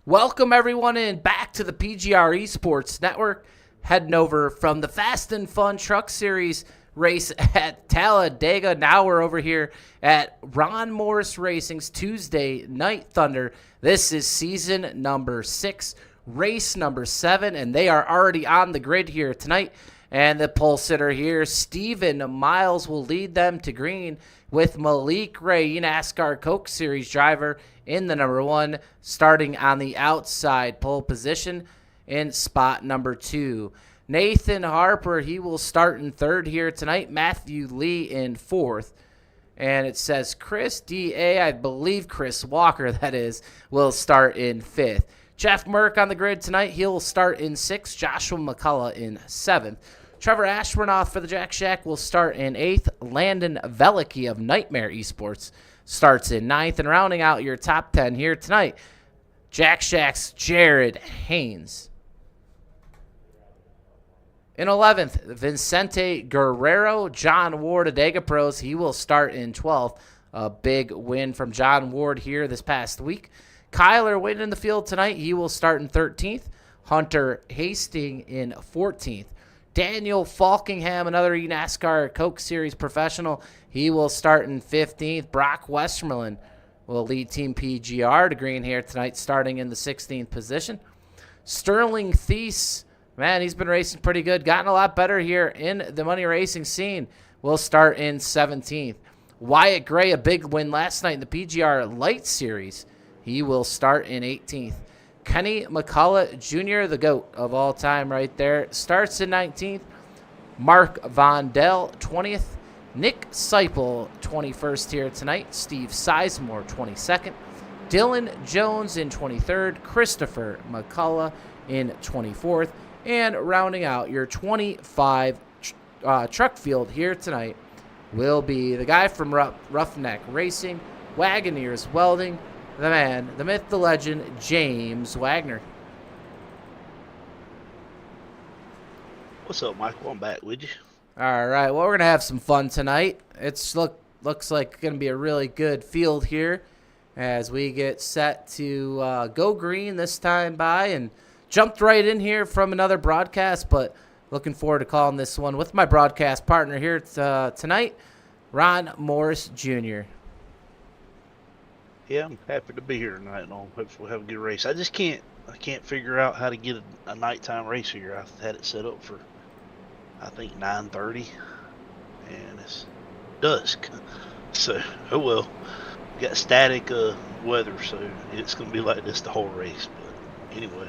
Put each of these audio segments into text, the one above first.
Welcome everyone in back to the PGR eSports Network. Heading over from the Fast and Fun Truck Series race at Talladega. Now we're over here at Ron Morris Racing's Tuesday Night Thunder. This is season number 6, race number 7, and they are already on the grid here tonight. And the pole sitter here, Steven Miles, will lead them to green with Malik Ray, NASCAR Coke Series driver, in the number 1, starting on the outside pole position in spot number 2. Nathan Harper, he will start in 3rd here tonight. Matthew Lee in 4th. And it says Chris D.A., I believe Chris Walker, that is, will start in 5th. Jeff Merck on the grid tonight. He'll start in 6th. Joshua McCullough in 7th. Trevor Ashburnoff for the Jack Shack will start in 8th. Landon Velicki of Nightmare Esports starts in 9th. And rounding out your top 10 here tonight, Jack Shack's Jared Haynes. In 11th, Vicente Guerrero, John Ward of Dega Pros. He will start in 12th. A big win from John Ward here this past week. Kyler Wynn in the field tonight. He will start in 13th. Hunter Hastings in 14th. Daniel Falkingham, another NASCAR Coke Series professional. He will start in 15th. Brock Westermelin will lead Team PGR to green here tonight, starting in the 16th position. Sterling Thies, man, he's been racing pretty good. Gotten a lot better here in the money racing scene. Will start in 17th. Wyatt Gray, a big win last night in the PGR Light Series. He will start in 18th. Kenny McCullough Jr., the GOAT of all time right there, starts in 19th. Mark Vondell, 20th. Nick Seipel, 21st here tonight. Steve Sizemore, 22nd. Dylan Jones in 23rd. Christopher McCullough in 24th. And rounding out your 25 truck field here tonight will be the guy from Roughneck Racing, Wagoneers Welding, the man, the myth, the legend, James Wagner. What's up, Michael? I'm back, would you? All right, well, we're going to have some fun tonight. It's looks like going to be a really good field here as we get set to go green this time by, and jumped right in here from another broadcast, but looking forward to calling this one with my broadcast partner here tonight, Ron Morris Jr. Yeah, I'm happy to be here tonight, and hopefully we'll have a good race. I can't figure out how to get a nighttime race here. I had it set up for, I think, 9:30, and it's dusk. So, oh well. We got static weather, so it's going to be like this the whole race. But anyway.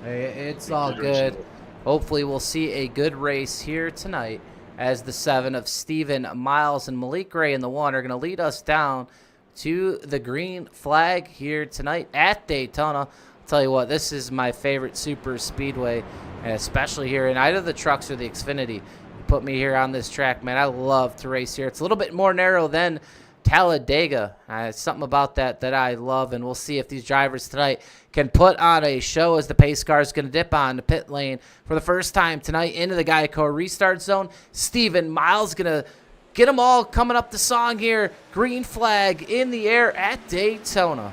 It's all good. Hopefully we'll see a good race here tonight as the 7 of Steven Miles and Malik Ray in the 1 are going to lead us down to the green flag here tonight at Daytona. I'll tell you what, this is my favorite super speedway, especially here in either the trucks or the Xfinity. Put me here on this track, man. I love to race here. It's a little bit more narrow than Talladega. It's something about that I love, and we'll see if these drivers tonight can put on a show as the pace car is going to dip on the pit lane for the first time tonight into the Geico restart zone. Steven Miles going to get them all coming up the song here. Green flag in the air at Daytona.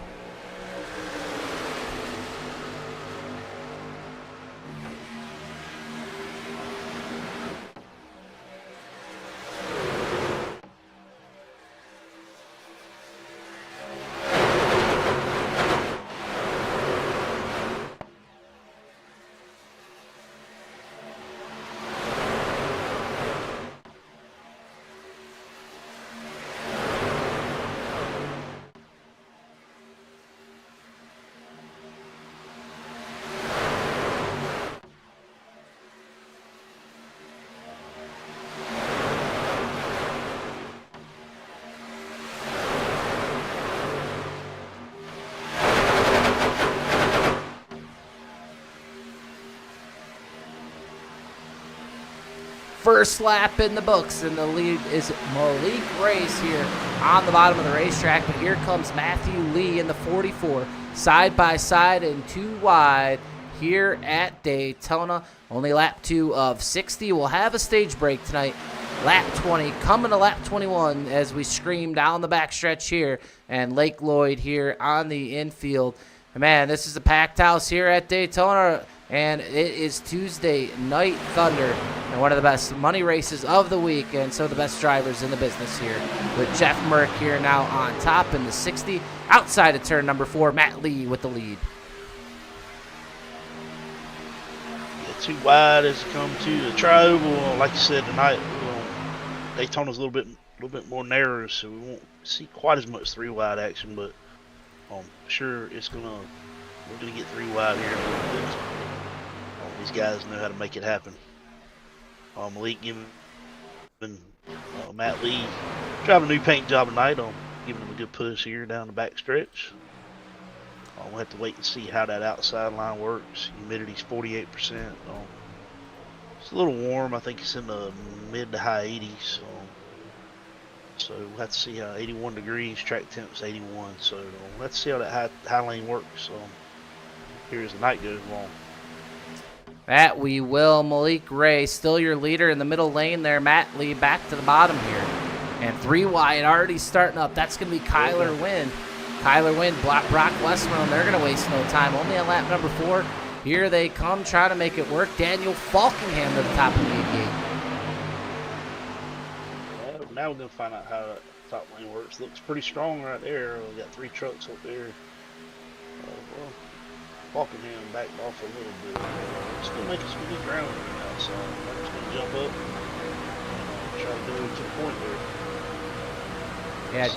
First lap in the books, and the lead is Malik Ray's here on the bottom of the racetrack. But here comes Matthew Lee in the 44, side by side and 2 wide here at Daytona. Only lap 2 of 60. We'll have a stage break tonight. Lap 20 coming to lap 21 as we scream down the backstretch here. And Lake Lloyd here on the infield. Man, this is a packed house here at Daytona, and it is Tuesday Night Thunder, and one of the best money races of the week, and so the best drivers in the business here, with Jeff Merck here now on top in the 60. Outside of turn number 4, Matt Lee with the lead. Yeah, too wide as it comes to the tri-oval. Like you said tonight, Daytona's a little bit more narrow, so we won't see quite as much 3-wide action, but sure we're gonna get 3 wide here in a little bit. These guys know how to make it happen. Malik giving Matt Lee driving a new paint job tonight, giving him a good push here down the back stretch. We'll have to wait and see how that outside line works. Humidity's 48%. It's a little warm. I think it's in the mid to high 80s. So we'll have to see how 81 degrees, track temp's 81. So let's see how that high lane works. Here as the night goes along. That we will. Malik Ray still your leader in the middle lane there. Matt Lee back to the bottom here. And 3 wide already starting up. That's going to be Kyler Wynn. Kyler Wynn, Brock Westmoreland, they're going to waste no time. Only on lap number 4. Here they come, trying to make it work. Daniel Falkingham to the top of the lead gate. Now we're going to find out how the top lane works. Looks pretty strong right there. We got 3 trucks up there. Falkingham backed off a little bit. Still making some good ground now, so I'm just going to jump up and try to go to the point there. Yeah,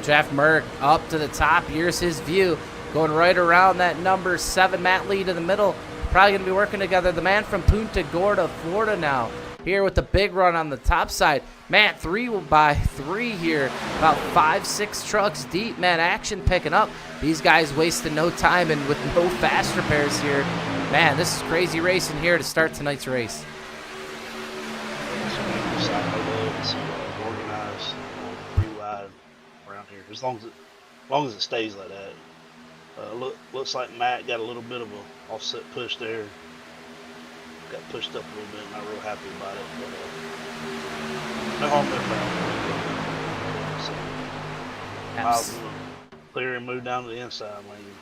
Jeff Merck up to the top. Here's his view. Going right around that number 7, Matt Lee to the middle. Probably going to be working together. The man from Punta Gorda, Florida now. Here with the big run on the top side. Man, 3 by 3 here. About 5-6 trucks deep. Man, action picking up. These guys wasting no time and with no fast repairs here. Man, this is crazy racing here to start tonight's race. Organized, 3 wide around here. As long as it stays like that. Looks like Matt got a little bit of an offset push there. Got pushed up a little bit, not real happy about it, but no harm, no foul. So, clear and move down to the inside lane.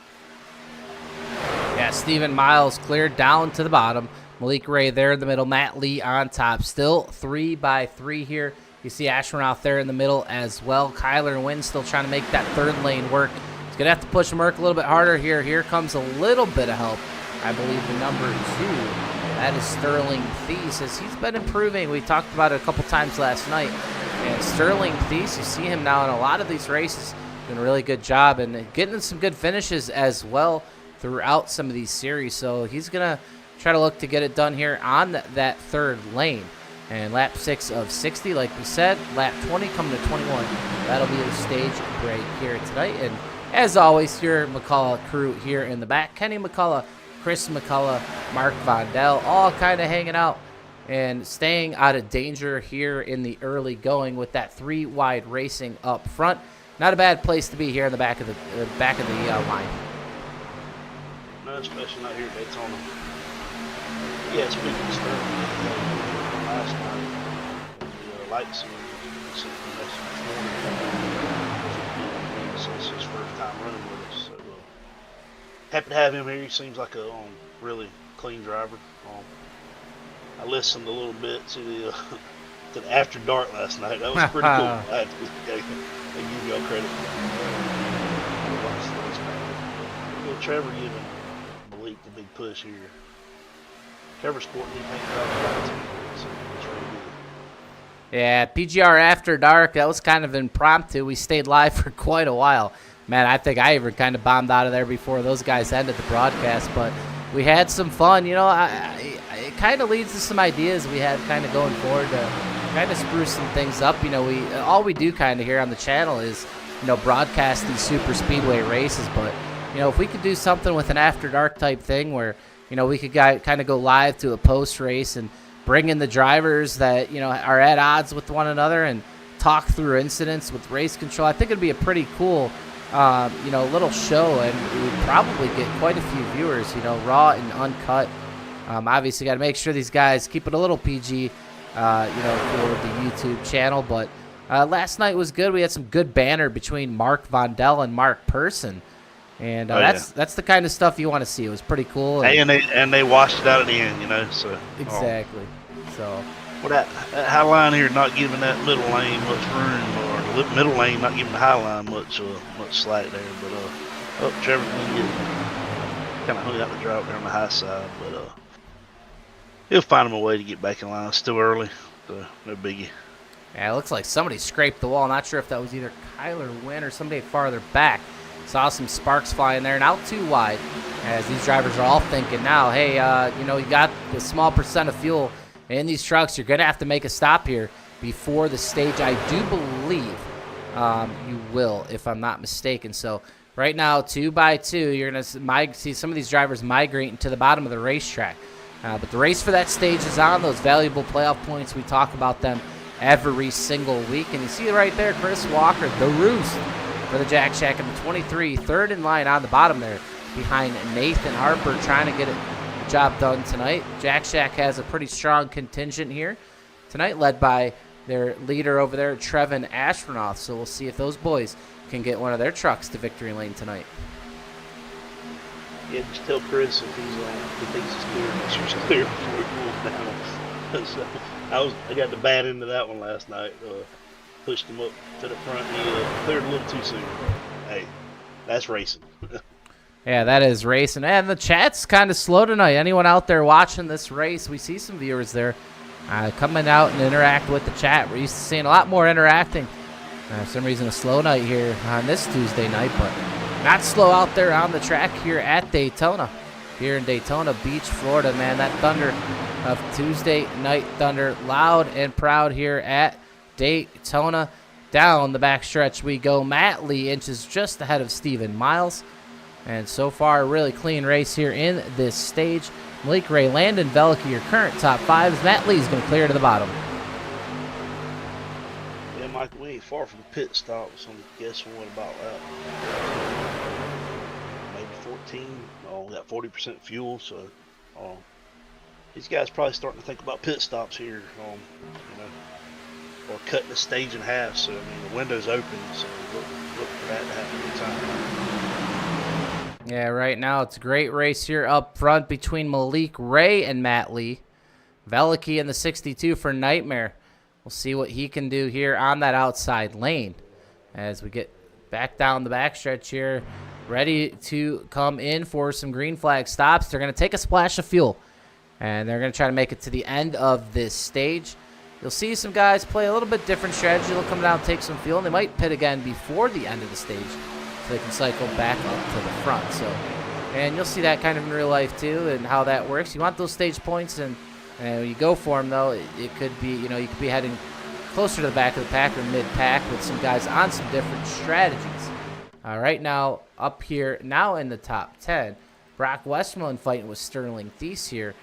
Yeah, Stephen Miles cleared down to the bottom. Malik Ray there in the middle. Matt Lee on top. Still 3 by 3 here. You see Ashman out there in the middle as well. Kyler Wynn still trying to make that 3rd lane work. He's going to have to push Merck a little bit harder here. Here comes a little bit of help. I believe the number 2. That is Sterling Thies, as he's been improving. We talked about it a couple times last night. And Sterling Thies, you see him now in a lot of these races, doing a really good job and getting some good finishes as well throughout some of these series. So he's going to try to look to get it done here on that 3rd lane. And lap 6 of 60, like we said, lap 20 coming to 21. That'll be the stage break here tonight. And as always, your McCullough crew here in the back. Kenny McCullough, Chris McCullough, Mark Vondell, all kind of hanging out and staying out of danger here in the early going with that 3 wide racing up front. Not a bad place to be here in the back of the line. No, especially not here at Daytona. Yeah, speaking of Sterling, last night, the lights and something this morning. It's his first time running with us. So, happy to have him here. He seems like a really clean driver. I listened a little bit to the After Dark last night. That was pretty cool. I give y'all credit. Trevor giving Malik the big push here. Trevor's sporting new paint job, so it's really good. Yeah, PGR After Dark, that was kind of impromptu. We stayed live for quite a while. Man, I think I even kind of bombed out of there before those guys ended the broadcast, but we had some fun. You know, it kind of leads to some ideas we had kind of going forward to kind of spruce some things up. You know, all we do kind of here on the channel is, you know, broadcast these super speedway races, but, you know, if we could do something with an After Dark type thing where, you know, we could kind of go live to a post race and bring in the drivers that, you know, are at odds with one another and talk through incidents with race control, I think it'd be a pretty cool you know, little show, and we would probably get quite a few viewers, you know, raw and uncut. Obviously, got to make sure these guys keep it a little PG, you know, for the YouTube channel. But last night was good. We had some good banter between Mark Vondell and Mark Person. And Oh, that's the kind of stuff you want to see. It was pretty cool. And they washed it out at the end, you know. So exactly. So. Well, that high line here not giving that middle lane much room, or the middle lane not giving the high line much slack there. But Trevor kind of hung out the drive there on the high side, but he'll find him a way to get back in line. It's still early, so no biggie. Yeah, it looks like somebody scraped the wall. Not sure if that was either Kyler Wynn or somebody farther back. Saw some sparks flying there, and out too wide, as these drivers are all thinking now, hey, you got the small percent of fuel in these trucks. You're going to have to make a stop here before the stage. I do believe you will, if I'm not mistaken. So right now, 2 by 2, you're going to see some of these drivers migrating to the bottom of the racetrack. But the race for that stage is on. Those valuable playoff points, we talk about them every single week. And you see right there, Chris Walker, the Roost, for the Jack Shack in the 23, third in line on the bottom there behind Nathan Harper, trying to get the job done tonight. Jack Shack has a pretty strong contingent here tonight, led by their leader over there, Trevin Ashronoff. So we'll see if those boys can get one of their trucks to victory lane tonight. Yeah, just tell Chris if he thinks it's clear, make sure it's clear before he pulls down. So I got the bad end of that one last night. Pushed him up to the front. He cleared a little too soon. Hey, that's racing. Yeah, that is racing. And the chat's kind of slow tonight. Anyone out there watching this race, we see some viewers there coming out and interact with the chat. We're used to seeing a lot more interacting. For some reason, a slow night here on this Tuesday night, but not slow out there on the track here at Daytona. Here in Daytona Beach, Florida, man, that thunder of Tuesday Night Thunder, loud and proud here at Daytona. Down the backstretch we go. Matt Lee inches just ahead of Steven Miles. And so far, a really clean race here in this stage. Malik Ray, Landon Veliky, your current top 5s. Matt Lee's going to clear to the bottom. Yeah, Mike, we ain't far from the pit stop, so I'm guessing what about that? Maybe 14. Oh, we got 40% fuel, so these guys probably starting to think about pit stops here, or cutting the stage in half. So, I mean, the window's open, so look for that to happen anytime. Yeah, right now it's a great race here up front between Malik Ray and Matt Lee. Veliky in the 62 for Nightmare. We'll see what he can do here on that outside lane as we get back down the backstretch here. Ready to come in for some green flag stops. They're going to take a splash of fuel, and they're going to try to make it to the end of this stage. You'll see some guys play a little bit different strategy. They'll come down and take some fuel, and they might pit again before the end of the stage so they can cycle back up to the front. So, and you'll see that kind of in real life too, and how that works. You want those stage points, and when you go for them, though, it could be, you could be heading closer to the back of the pack or mid-pack with some guys on some different strategies. Right now, up here, now in the top 10, Brock Westmoreland fighting with Sterling Thies here.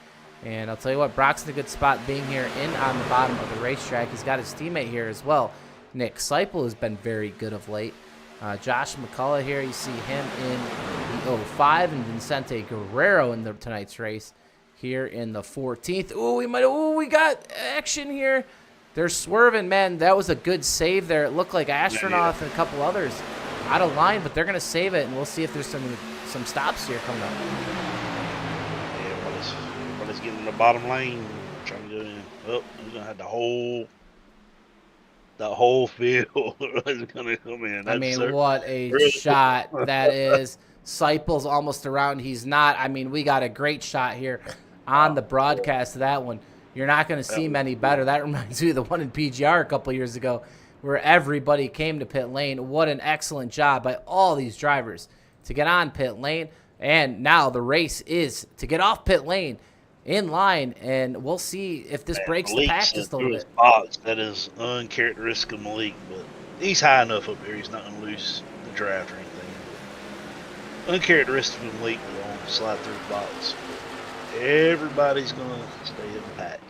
And I'll tell you what, Brock's in a good spot being here in on the bottom of the racetrack. He's got his teammate here as well. Nick Seipel has been very good of late. Josh McCullough here, you see him in the 05, and Vicente Guerrero in tonight's race here in the 14th. We got action here. They're swerving, man. That was a good save there. It looked like Astronaut and a couple others out of line, but they're going to save it, and we'll see if there's some stops here coming up. Everybody's getting in the bottom lane, trying to go in. Oh, we're going to have the whole field is going to come in. I mean, what a shot that is. Seipel's almost around. He's not. I mean, we got a great shot here on the broadcast of that one. You're not going to see many better. That reminds me of the one in PGR a couple years ago where everybody came to pit lane. What an excellent job by all these drivers to get on pit lane. And now the race is to get off pit lane in line, and we'll see if this breaks the pack just a little bit. That is uncharacteristic of Malik, but he's high enough up here. He's not going to lose the draft or anything. But uncharacteristic of Malik to slide through the box. Everybody's going to stay in the pack.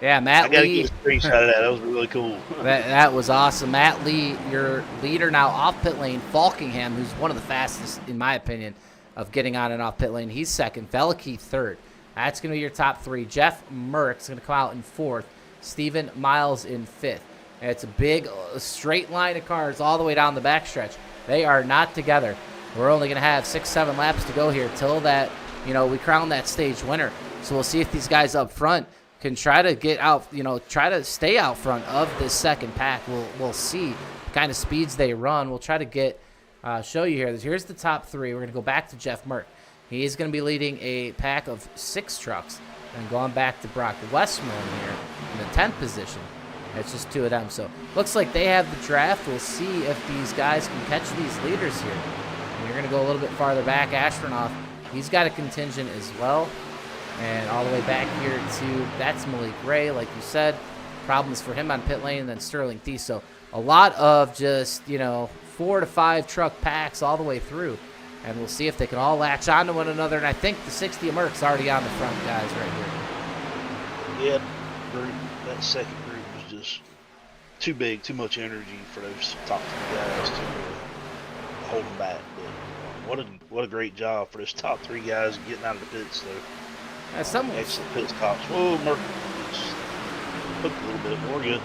Yeah, Matt Lee. I got to get a screenshot of that. That was really cool. That was awesome. Matt Lee, your leader now off pit lane. Falkingham, who's one of the fastest, in my opinion, of getting on and off pit lane. He's second. Veliky third. That's going to be your top 3. Jeff Merck's going to come out in 4th. Steven Miles in 5th. And it's a big straight line of cars all the way down the backstretch. They are not together We're only going to have 6-7 laps to go here till that, we crown that stage winner. So we'll see if these guys up front can try to get out, try to stay out front of this second pack. We'll see the kind of speeds they run. We'll try to show you here. Here's the top 3. We're going to go back to Jeff Merck. He is going to be leading a pack of 6 trucks and going back to Brock Westmoreland here in the 10th position. It's just 2 of them. So looks like they have the draft. We'll see if these guys can catch these leaders here. And you're going to go a little bit farther back. Ashronoff, he's got a contingent as well. And all the way back here that's Malik Ray, like you said. Problems for him on pit lane, and then Sterling Thies. So a lot of just, 4 to 5 truck packs all the way through. And we'll see if they can all latch onto one another. And I think the 60 of Merck's already on the front, guys, right here. Yeah, that second group was just too big, too much energy for those top 3 guys to hold them back. But what a great job for those top 3 guys getting out of the pits, though. Excellent pit stops. Whoa, Merck hooked a little bit. More good.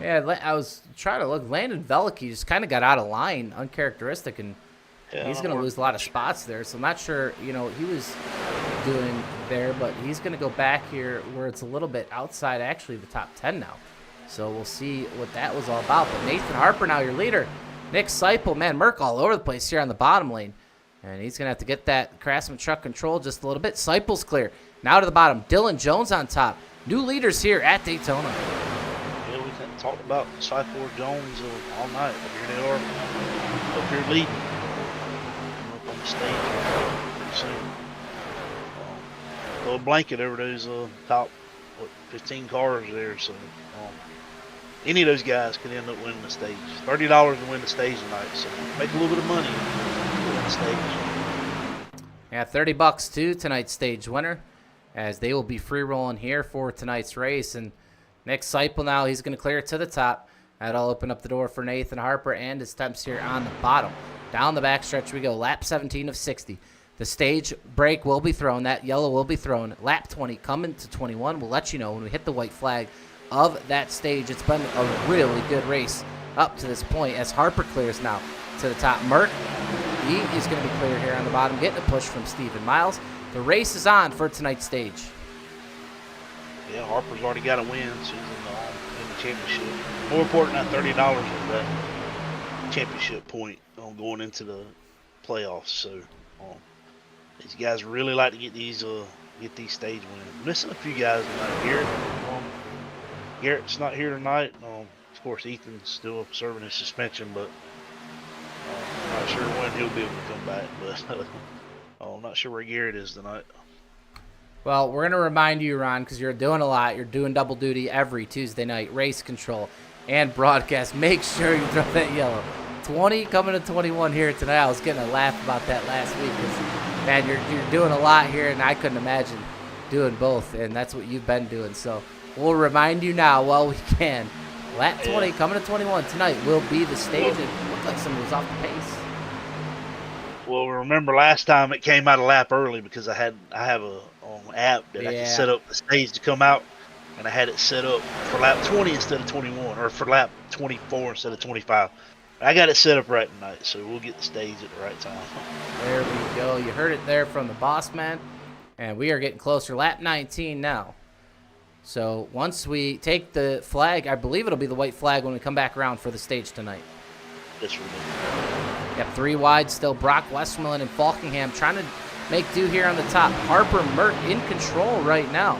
Yeah, I was trying to look. Landon Velicky just kind of got out of line, uncharacteristic, and he's going to lose a lot of spots there. So I'm not sure, he was doing there, but he's going to go back here where it's a little bit outside, actually, the top 10 now. So we'll see what that was all about. But Nathan Harper now your leader. Nick Seipel, man, Merck all over the place here on the bottom lane. And he's going to have to get that Craftsman truck control just a little bit. Seipel's clear. Now to the bottom. Dylan Jones on top. New leaders here at Daytona. Yeah, we can talk about Seipel Jones all night. Here they are up here leading. Up on the stage pretty soon. Throw a blanket over those top 15 cars there. So any of those guys could end up winning the stage. $30 to win the stage tonight. So make a little bit of money to win the stage. Yeah, $30 to tonight's stage winner, as they will be free rolling here for tonight's race. And Nick Seipel now, he's going to clear it to the top. That'll open up the door for Nathan Harper and his temps here on the bottom. Down the backstretch we go, lap 17 of 60. The stage break will be thrown. That yellow will be thrown. Lap 20 coming to 21. We'll let you know when we hit the white flag of that stage. It's been a really good race up to this point as Harper clears now to the top. Merck, he is going to be clear here on the bottom, getting a push from Stephen Miles. The race is on for tonight's stage. Yeah, Harper's already got a win. She's in the championship. More important than $30 is that championship point going into the playoffs. So these guys really like to get these stage wins. Missing a few guys tonight. Garrett's not here tonight. Of course, Ethan's still serving his suspension, but I'm not sure when he'll be able to come back. But I'm not sure where Garrett is tonight. Well, we're going to remind you, Ron, because you're doing a lot. You're doing double duty every Tuesday night, race control and broadcast. Make sure you throw that yellow. 20 coming to 21 here tonight. I was getting a laugh about that last week because, man, you're doing a lot here, and I couldn't imagine doing both, and that's what you've been doing. So we'll remind you now while we can. Lap 20 coming to 21 tonight will be the stage, and it looked like somebody was off the pace. Well, remember last time it came out a lap early because I have a app that I can set up the stage to come out, and I had it set up for lap 20 instead of 21, or for lap 24 instead of 25. I got it set up right tonight, so we'll get the stage at the right time. There we go. You heard it there from the boss man, and we are getting closer. Lap 19 now. So once we take the flag, I believe it'll be the white flag when we come back around for the stage tonight. Yes, we do. Got 3 wide still. Brock Westmoreland and Falkingham trying to make do here on the top. Harper Merck in control right now.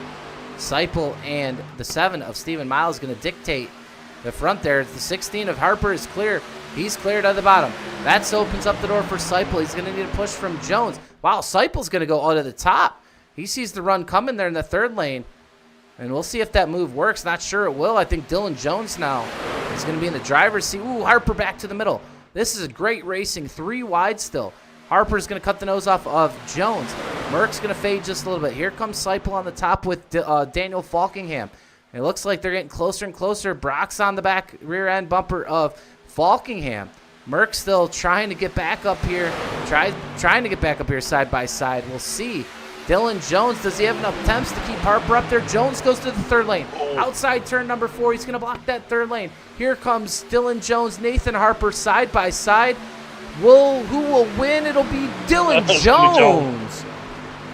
Seipel and the 7 of Stephen Miles going to dictate the front there. The 16 of Harper is clear. He's cleared at the bottom. That opens up the door for Seipel. He's going to need a push from Jones. Wow, Seipel's going to go out of the top. He sees the run coming there in the 3rd lane. And we'll see if that move works. Not sure it will. I think Dylan Jones now is going to be in the driver's seat. Ooh, Harper back to the middle. This is a great racing. 3 wide still. Harper's going to cut the nose off of Jones. Merck's going to fade just a little bit. Here comes Seipel on the top with Daniel Falkingham. It looks like they're getting closer and closer. Brock's on the back rear end bumper of Falkingham. Merck still trying to get back up here. Trying to get back up here side by side. We'll see. Dylan Jones, does he have enough attempts to keep Harper up there? Jones goes to the 3rd lane. Outside turn number 4. He's going to block that 3rd lane. Here comes Dylan Jones, Nathan Harper side by side. Who will win? It'll be Dylan Jones.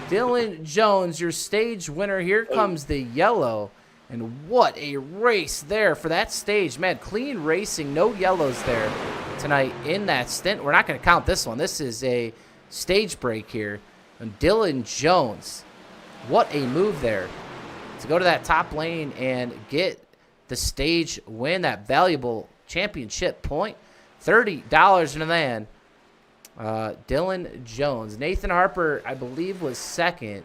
Dylan Jones, your stage winner. Here comes the yellow. And what a race there for that stage. Man, clean racing. No yellows there tonight in that stint. We're not going to count this one. This is a stage break here. And Dylan Jones, what a move there to go to that top lane and get the stage win, that valuable championship point. $30 in the van. Dylan Jones. Nathan Harper, I believe, was second.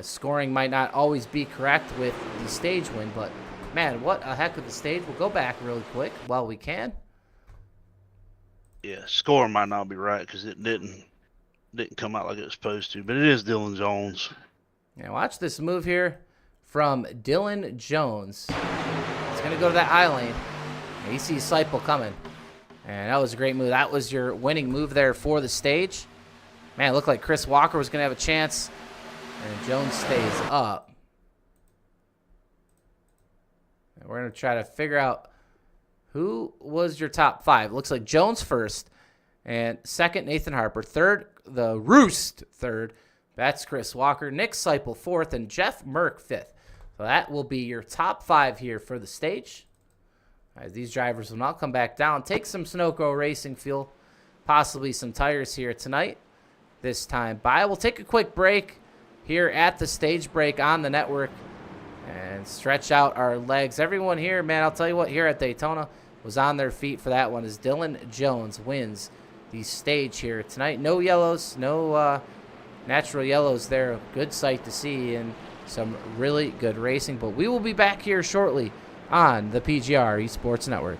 Scoring might not always be correct with the stage win, but man, what a heck of a stage. We'll go back really quick while we can. Yeah, score might not be right because it didn't come out like it was supposed to, but it is Dylan Jones. Yeah, watch this move here from Dylan Jones. He's going to go to that eye lane. And he sees Seipel coming. And that was a great move. That was your winning move there for the stage. Man, it looked like Chris Walker was going to have a chance. And Jones stays up. And we're going to try to figure out who was your top five. It looks like Jones first. And second, Nathan Harper. Third, the Roost third. That's Chris Walker. Nick Seipel fourth. And Jeff Merck fifth. So that will be your top five here for the stage. As these drivers will now come back down. Take some Sunoco racing fuel. Possibly some tires here tonight. This time by. We'll take a quick break here at the stage break on the network and stretch out our legs. Everyone here, man, I'll tell you what, here at Daytona was on their feet for that one as Dylan Jones wins the stage here tonight. No yellows, no natural yellows there. Good sight to see and some really good racing. But we will be back here shortly on the PGR eSports Network.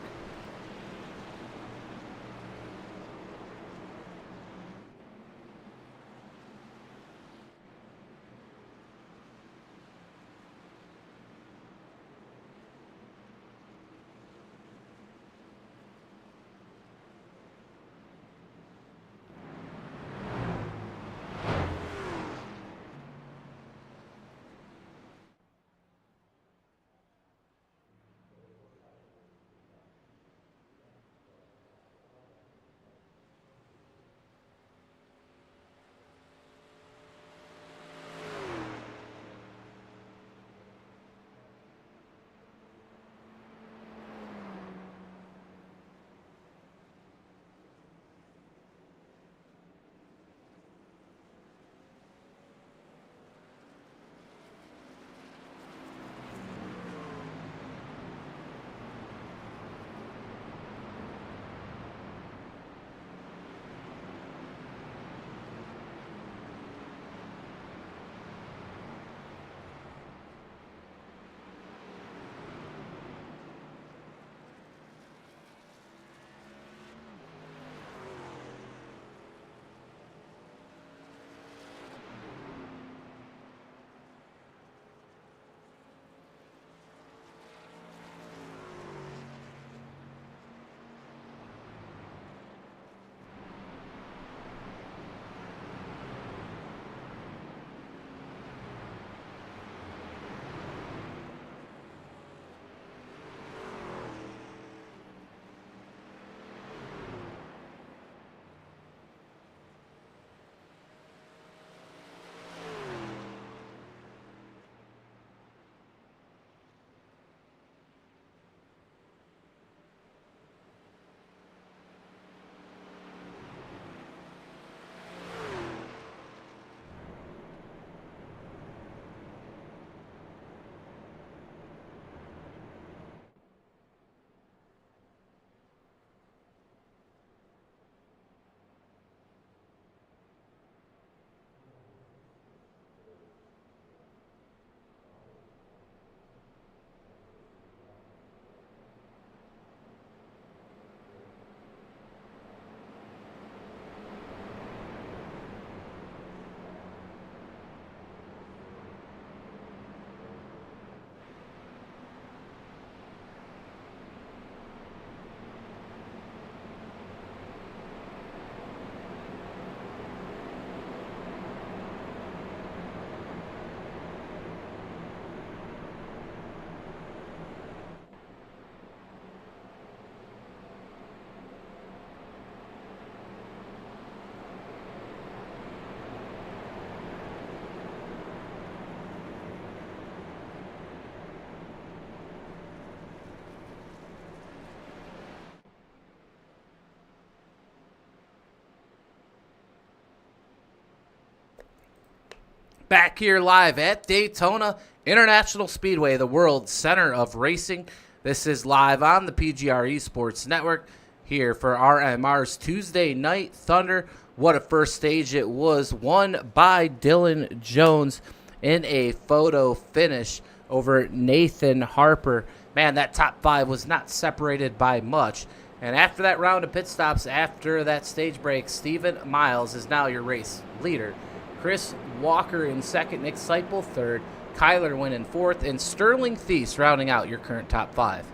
Back here live at Daytona International Speedway, the world center of racing. This is live on the PGR eSports network here for RMR's Tuesday Night Thunder. What a first stage it was, won by Dylan Jones in a photo finish over Nathan Harper. Man, that top five was not separated by much. And after that round of pit stops, after that stage break, Stephen Miles is now your race leader. Chris Walker in second, Nick Seipel third, Kyler Wynn in fourth, and Sterling Thies rounding out your current top five.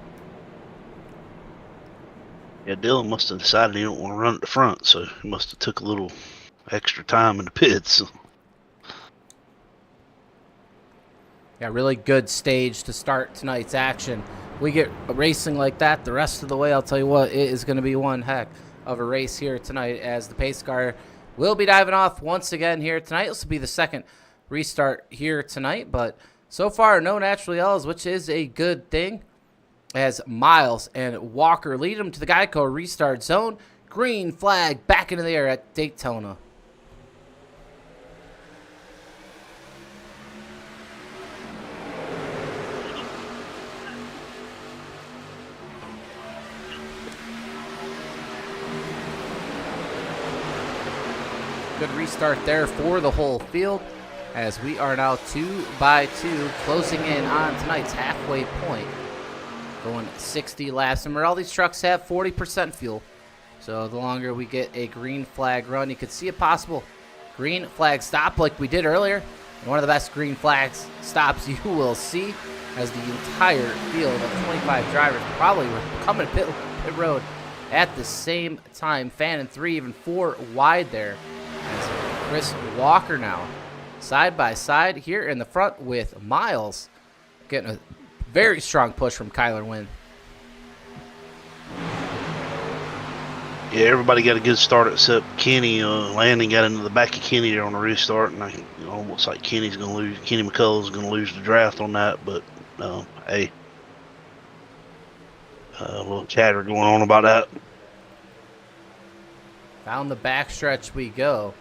Yeah, Dylan must have decided he don't want to run at the front, so he must have took a little extra time in the pits. Yeah, really good stage to start tonight's action. We get racing like that the rest of the way. I'll tell you what, it is going to be one heck of a race here tonight as the pace car will be diving off once again here tonight. This will be the second restart here tonight, but so far no natural yellows, which is a good thing, as Miles and Walker lead them to the Geico restart zone. Green flag back into the air at Daytona. Good restart there for the whole field as we are now 2 by 2 closing in on tonight's halfway point. Going 60 laps. Remember, all these trucks have 40% fuel. So the longer we get a green flag run, you could see a possible green flag stop like we did earlier. And one of the best green flags stops you will see as the entire field of 25 drivers probably were coming to pit road at the same time. Fanning 3, even 4 wide there. As Chris Walker now side by side here in the front with Miles, getting a very strong push from Kyler Wynn. Yeah, everybody got a good start except Kenny. Landon got into the back of Kenny there on the restart, and almost like Kenny's going to lose. Kenny McCullough's going to lose the draft on that, but hey, a little chatter going on about that. Down the backstretch we go.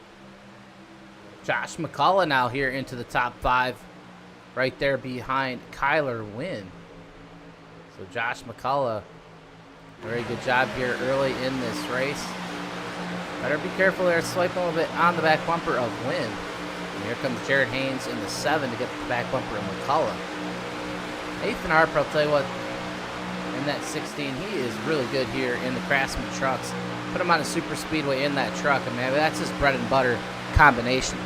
Josh McCullough now here into the top 5, right there behind Kyler Wynn. So Josh McCullough, very good job here early in this race. Better be careful there, swiping a little bit on the back bumper of Wynn. And here comes Jared Haynes in the 7 to get the back bumper of McCullough. Nathan Harper, I'll tell you what, in that 16, he is really good here in the Craftsman Trucks. Put him on a super speedway in that truck, and man, that's his bread and butter combination.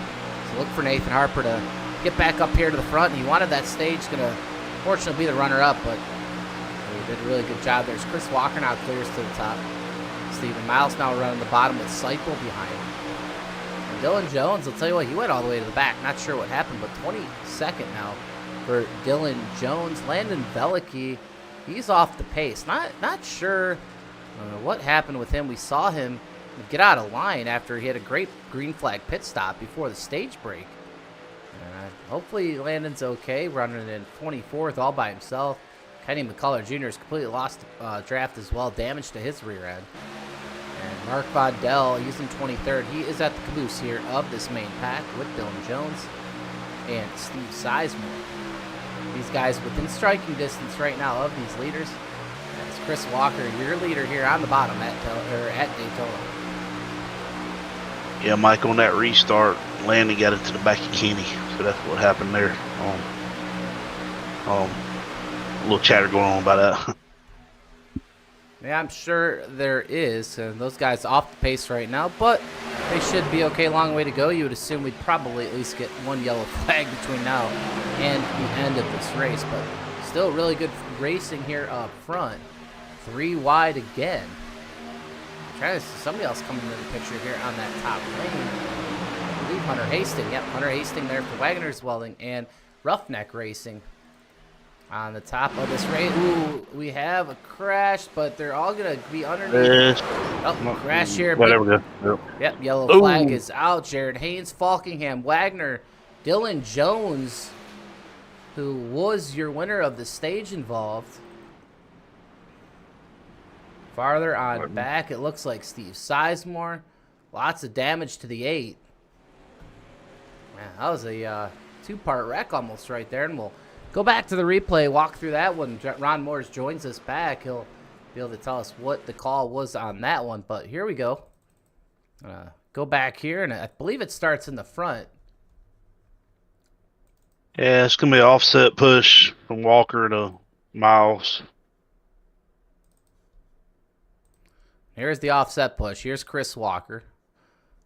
So look for Nathan Harper to get back up here to the front. He wanted that stage, going to fortunately be the runner-up, but he did a really good job there. As Chris Walker now clears to the top. Stephen Miles now running the bottom with Seipel behind him. And Dylan Jones, I'll tell you what, he went all the way to the back. Not sure what happened, but 22nd now for Dylan Jones. Landon Velicki, he's off the pace. Not sure what happened with him. We saw him get out of line after he had a great green flag pit stop before the stage break. Hopefully Landon's okay, running in 24th all by himself. Kenny McCullough Jr. has completely lost draft as well, damage to his rear end. And Mark Vondell, he's in 23rd. He is at the caboose here of this main pack with Dylan Jones and Steve Sizemore. These guys within striking distance right now of these leaders. That's Chris Walker, your leader here on the bottom at Daytona. Yeah, Mike, on that restart, Landon got into the back of Kenny, so that's what happened there. A little chatter going on about that. Yeah, I'm sure there is. Those guys off the pace right now, but they should be okay. Long way to go. You would assume we'd probably at least get one yellow flag between now and the end of this race, but still really good racing here up front. 3 wide again. Trying to see somebody else coming into the picture here on that top lane. I believe Hunter Hastings. Yep, Hunter Hastings there for Wagner's Welding and Roughneck Racing on the top of this race. Ooh, we have a crash, but they're all going to be underneath. Oh, crash here. Whatever. Yep, yellow flag is out. Jared Haynes, Falkingham, Wagner, Dylan Jones, who was your winner of the stage involved. Farther on back, it looks like Steve Sizemore. Lots of damage to the 8. Man, that was a two-part wreck almost right there, and we'll go back to the replay, walk through that one. Ron Morris joins us back. He'll be able to tell us what the call was on that one, but here we go. Go back here, and I believe it starts in the front. Yeah, it's going to be an offset push from Walker to Miles. Here's the offset push. Here's Chris Walker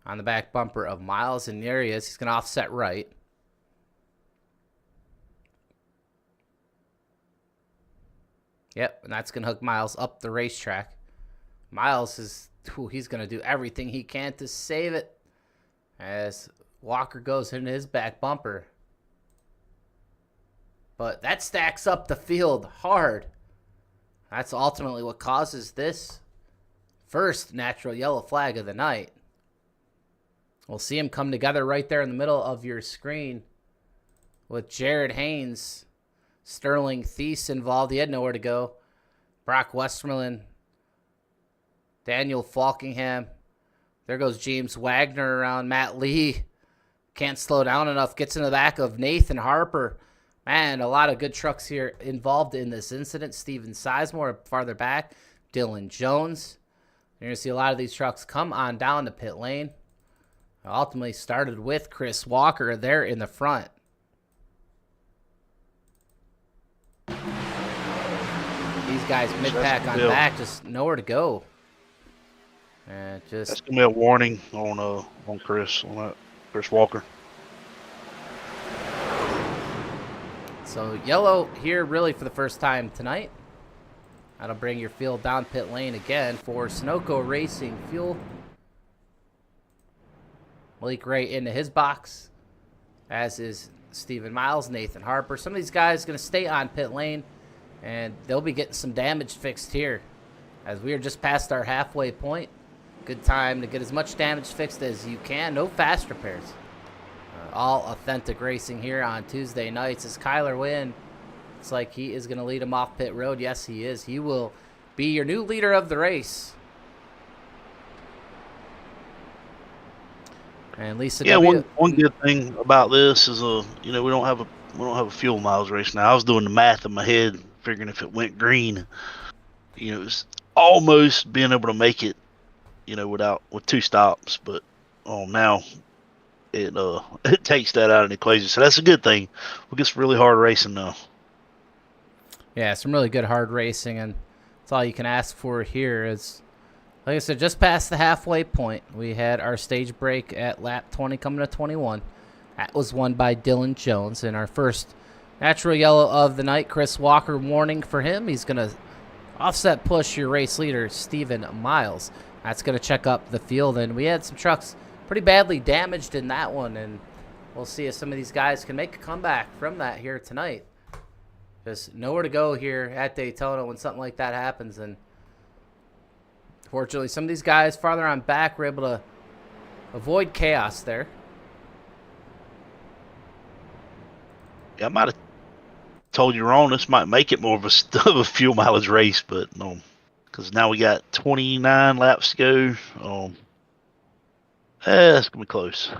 on the back bumper of Miles, and there he is. He's going to offset right. Yep, and that's going to hook Miles up the racetrack. Miles he's going to do everything he can to save it as Walker goes into his back bumper. But that stacks up the field hard. That's ultimately what causes this first natural yellow flag of the night. We'll see him come together right there in the middle of your screen with Jared Haynes, Sterling Thies involved. He had nowhere to go. Brock Westmoreland, Daniel Falkingham. There goes James Wagner around. Matt Lee can't slow down enough. Gets in the back of Nathan Harper. Man, a lot of good trucks here involved in this incident. Steven Sizemore farther back. Dylan Jones. You're going to see a lot of these trucks come on down to pit lane. Ultimately started with Chris Walker there in the front. These guys mid-pack on back, just nowhere to go. And that's going to be a warning on Chris Walker. So yellow here really for the first time tonight. That'll bring your field down pit lane again for Sunoco Racing Fuel. Malik Ray into his box, as is Stephen Miles, Nathan Harper. Some of these guys going to stay on pit lane, and they'll be getting some damage fixed here as we are just past our halfway point. Good time to get as much damage fixed as you can. No fast repairs. All authentic racing here on Tuesday nights. As Kyler Wynn, it's like he is going to lead him off pit road. Yes, he is. He will be your new leader of the race. And Lisa, yeah, one good thing about this is we don't have a fuel miles race now. I was doing the math in my head, figuring if it went green, it's almost being able to make it, with 2 stops. But now it takes that out of the equation, so that's a good thing. We'll get some really hard racing now. Yeah, some really good hard racing, and that's all you can ask for here. Is, like I said, just past the halfway point. We had our stage break at lap 20 coming to 21. That was won by Dylan Jones. And our first natural yellow of the night, Chris Walker, warning for him. He's going to offset push your race leader, Stephen Miles. That's going to check up the field. And we had some trucks pretty badly damaged in that one. And we'll see if some of these guys can make a comeback from that here tonight. Just nowhere to go here at Daytona when something like that happens. And fortunately, some of these guys farther on back were able to avoid chaos there. Yeah, I might have told you wrong. This might make it more of a fuel mileage race, but no, because now we got 29 laps to go. It's gonna be close.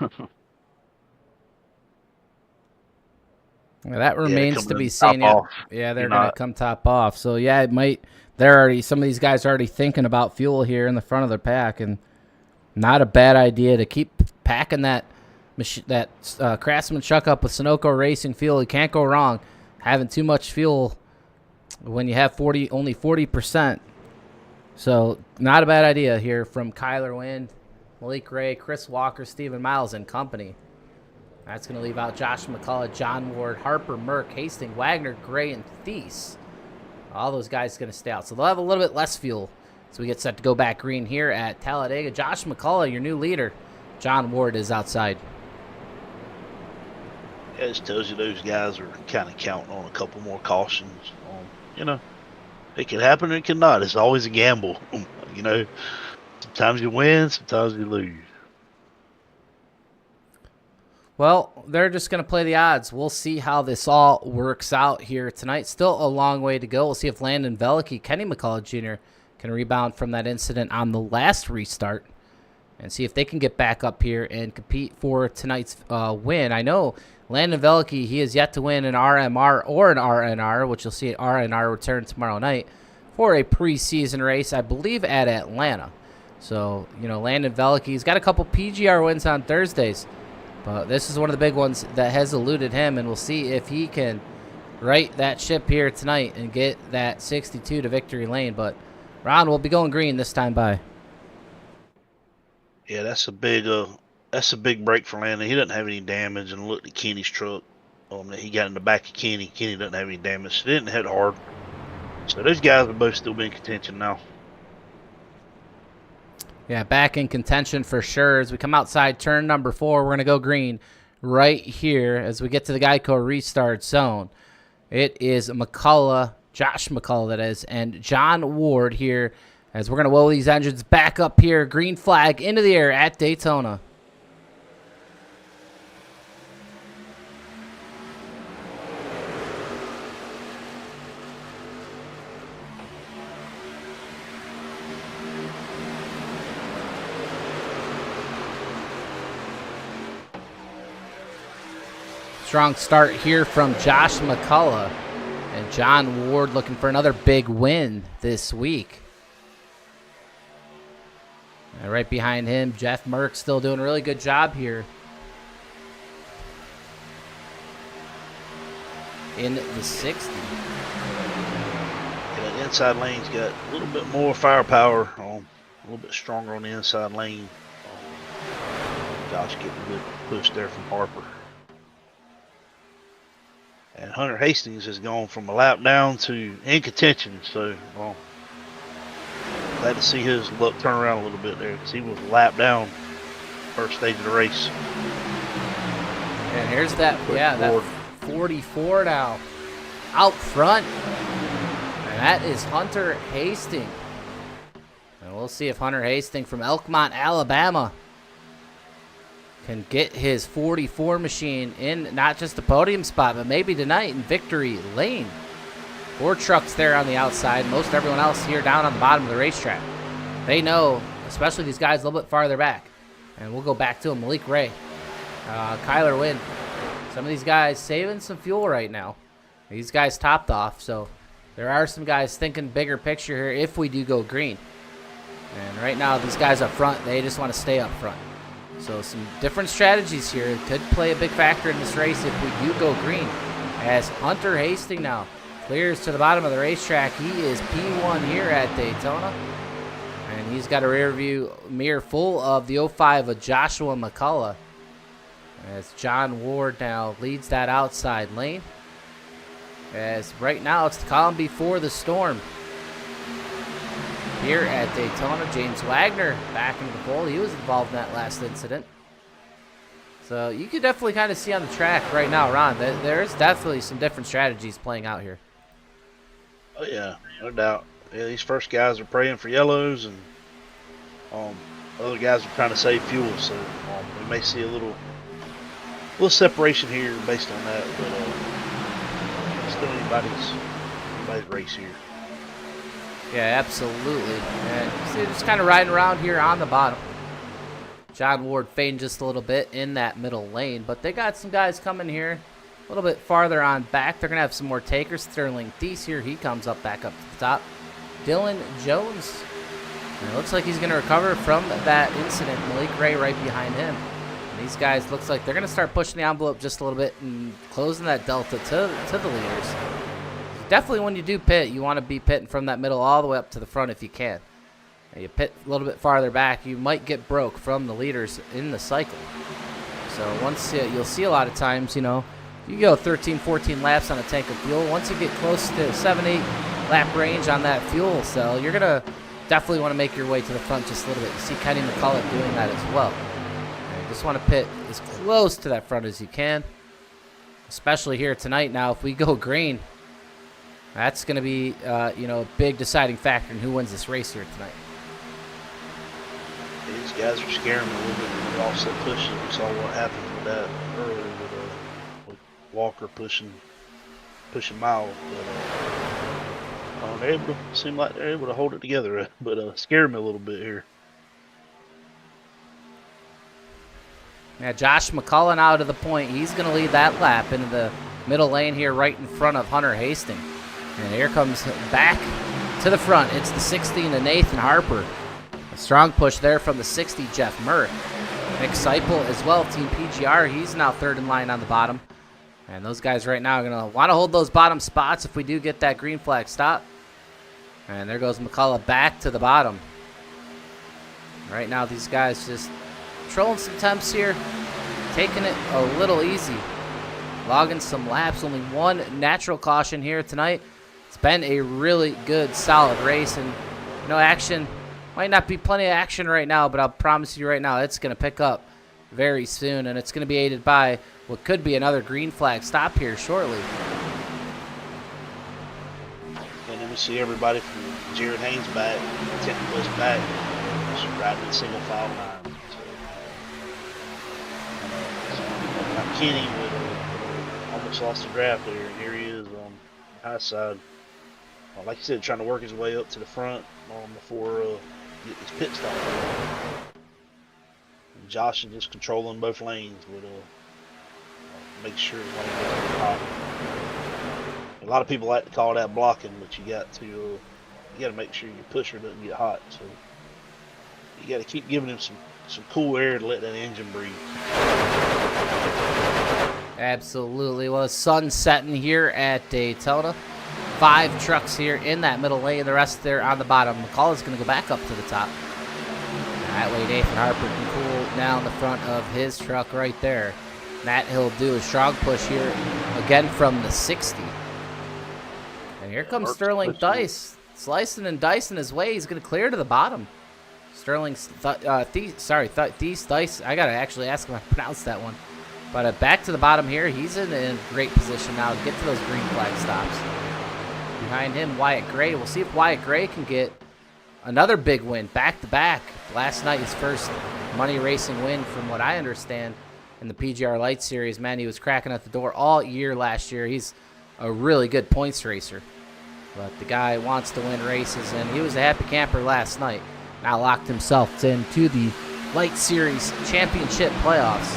Yeah, that remains to be seen. Yeah, they're going to come top off. So, yeah, it might. Some of these guys are already thinking about fuel here in the front of their pack, and not a bad idea to keep packing that Craftsman truck up with Sunoco Racing fuel. You can't go wrong having too much fuel when you have only 40%. So, not a bad idea here from Kyler Wynn, Malik Ray, Chris Walker, Stephen Miles, and company. That's going to leave out Josh McCullough, John Ward, Harper, Merck, Hastings, Wagner, Gray, and Thies. All those guys are going to stay out. So they'll have a little bit less fuel. So we get set to go back green here at Talladega. Josh McCullough, your new leader. John Ward is outside. Yeah, it just tells you those guys are kind of counting on a couple more cautions. It can happen or it cannot. It's always a gamble. Sometimes you win, sometimes you lose. Well, they're just going to play the odds. We'll see how this all works out here tonight. Still a long way to go. We'll see if Landon Velicky, Kenny McCullough Jr. can rebound from that incident on the last restart and see if they can get back up here and compete for tonight's win. I know Landon Veliky, he has yet to win an RMR or an RNR, which you'll see at RNR return tomorrow night for a preseason race, I believe, at Atlanta. So, you know, Landon Veliky, he's got a couple PGR wins on Thursdays, but this is one of the big ones that has eluded him, and we'll see if he can right that ship here tonight and get that 62 to victory lane. But Ron will be going green this time by. Yeah, that's a big break for Landon. He doesn't have any damage, and look at Kenny's truck. He got in the back of Kenny. Kenny doesn't have any damage. He didn't hit hard. So those guys are both still in contention now. Yeah, back in contention for sure. As we come outside turn number 4, we're going to go green right here as we get to the Geico restart zone. It is McCullough, Josh McCullough that is, and John Ward here as we're going to whoa these engines back up here. Green flag into the air at Daytona. Strong start here from Josh McCullough, and John Ward looking for another big win this week. And right behind him, Jeff Merck still doing a really good job here in the 60. Yeah, the inside lane's got a little bit more firepower, a little bit stronger on the inside lane. Josh getting a good push there from Harper. And Hunter Hastings has gone from a lap down to in contention, so glad to see his luck turn around a little bit there, because he was a lap down first stage of the race. And here's that 44 now out front, and that is Hunter Hastings. And we'll see if Hunter Hastings from Elkmont, Alabama can get his 44 machine in not just the podium spot, but maybe tonight in victory lane. 4 trucks there on the outside. Most everyone else here down on the bottom of the racetrack. They know, especially these guys a little bit farther back. And we'll go back to him. Malik Ray, Kyler Wynn. Some of these guys saving some fuel right now. These guys topped off, so there are some guys thinking bigger picture here if we do go green. And right now, these guys up front, they just want to stay up front. So some different strategies here could play a big factor in this race if we do go green. As Hunter Hastings now clears to the bottom of the racetrack. He is P1 here at Daytona. And he's got a rear view mirror full of the 05 of Joshua McCullough. As John Ward now leads that outside lane. As right now it's the column before the storm. Here at Daytona, James Wagner back into the fold. He was involved in that last incident. So you can definitely kind of see on the track right now, Ron, that there's definitely some different strategies playing out here. Oh yeah, no doubt. Yeah, these first guys are praying for yellows, and other guys are trying to save fuel. So we may see a little separation here based on that, but still anybody's race here. Yeah, absolutely. And see, just kind of riding around here on the bottom. John Ward fading just a little bit in that middle lane, but they got some guys coming here a little bit farther on back. They're going to have some more takers. Sterling Thies here, he comes up back up to the top. Dylan Jones, and it looks like he's going to recover from that incident. Malik Ray right behind him. And these guys looks like they're going to start pushing the envelope just a little bit and closing that delta to the leaders. Definitely when you do pit, you want to be pitting from that middle all the way up to the front if you can. And you pit a little bit farther back, you might get broke from the leaders in the cycle. So once you'll see a lot of times, you go 13, 14 laps on a tank of fuel. Once you get close to 7, 8 lap range on that fuel cell, you're going to definitely want to make your way to the front just a little bit. You see Kenny McCullough doing that as well. And you just want to pit as close to that front as you can, especially here tonight. Now, if we go green, that's going to be, a big deciding factor in who wins this race here tonight. These guys are scaring me a little bit. They're offset pushing. We saw what happened with that earlier with Walker pushing Miles. But they're able to seem like they're able to hold it together, but scared me a little bit here. Yeah, Josh McCullen out of the point. He's going to lead that lap into the middle lane here right in front of Hunter Hastings. And here comes back to the front. It's the 60 to Nathan Harper. A strong push there from the 60, Jeff Murray. Nick Seipel as well, Team PGR. He's now third in line on the bottom. And those guys right now are going to want to hold those bottom spots if we do get that green flag stop. And there goes McCullough back to the bottom. Right now, these guys just trolling some temps here, taking it a little easy, logging some laps. Only one natural caution here tonight. It's been a really good, solid race, and action might not be plenty of action right now, but I'll promise you right now, it's going to pick up very soon, and it's going to be aided by what could be another green flag stop here shortly. And then we see everybody from Jared Haynes back, 10 plus back, just riding in single file line. So Kenny would almost lost the draft there, and here he is on the high side. Like you said, trying to work his way up to the front before get his pit stop. And Josh is just controlling both lanes with make sure the lane doesn't get hot. A lot of people like to call that blocking, but you got to make sure your pusher doesn't get hot. So you got to keep giving him some cool air to let that engine breathe. Absolutely. Well, the sun's setting here at Daytona. 5 trucks here in that middle lane. The rest there on the bottom. McCullough's going to go back up to the top. That way Nathan Harper can cool down the front of his truck right there. And that he'll do a strong push here again from the 60. And here comes Sterling Dice. Slicing and dicing his way. He's going to clear to the bottom. Sterling Dice. I got to actually ask him how to pronounce that one. But back to the bottom here. He's in a great position now to get to those green flag stops. Behind him, Wyatt Gray. We'll see if Wyatt Gray can get another big win, back-to-back. Last night, his first money racing win, from what I understand, in the PGR Light Series. Man, he was cracking at the door all year last year. He's a really good points racer. But the guy wants to win races, and he was a happy camper last night. Now locked himself into the Light Series Championship playoffs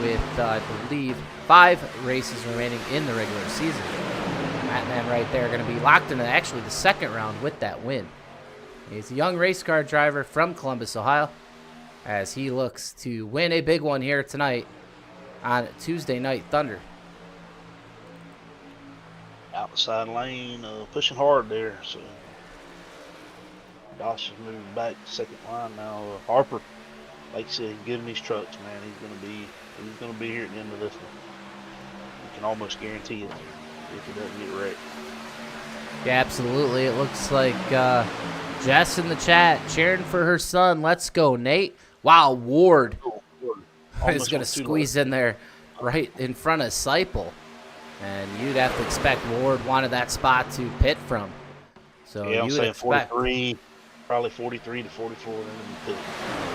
with, I believe, 5 races remaining in the regular season. That man right there going to be locked into actually the second round with that win. He's a young race car driver from Columbus, Ohio, as he looks to win a big one here tonight on Tuesday Night Thunder. Outside lane, pushing hard there. So Josh is moving back to second line now. Harper, like I said, giving these trucks, man, he's gonna be here at the end of this one. You can almost guarantee it if he doesn't get wrecked. Yeah, absolutely. It looks like Jess in the chat cheering for her son. Let's go, Nate. Wow, Ward is going to squeeze in there right in front of Seipel. And you'd have to expect Ward wanted that spot to pit from. So yeah, I'm saying expect 43, probably 43 to 44 in the pit.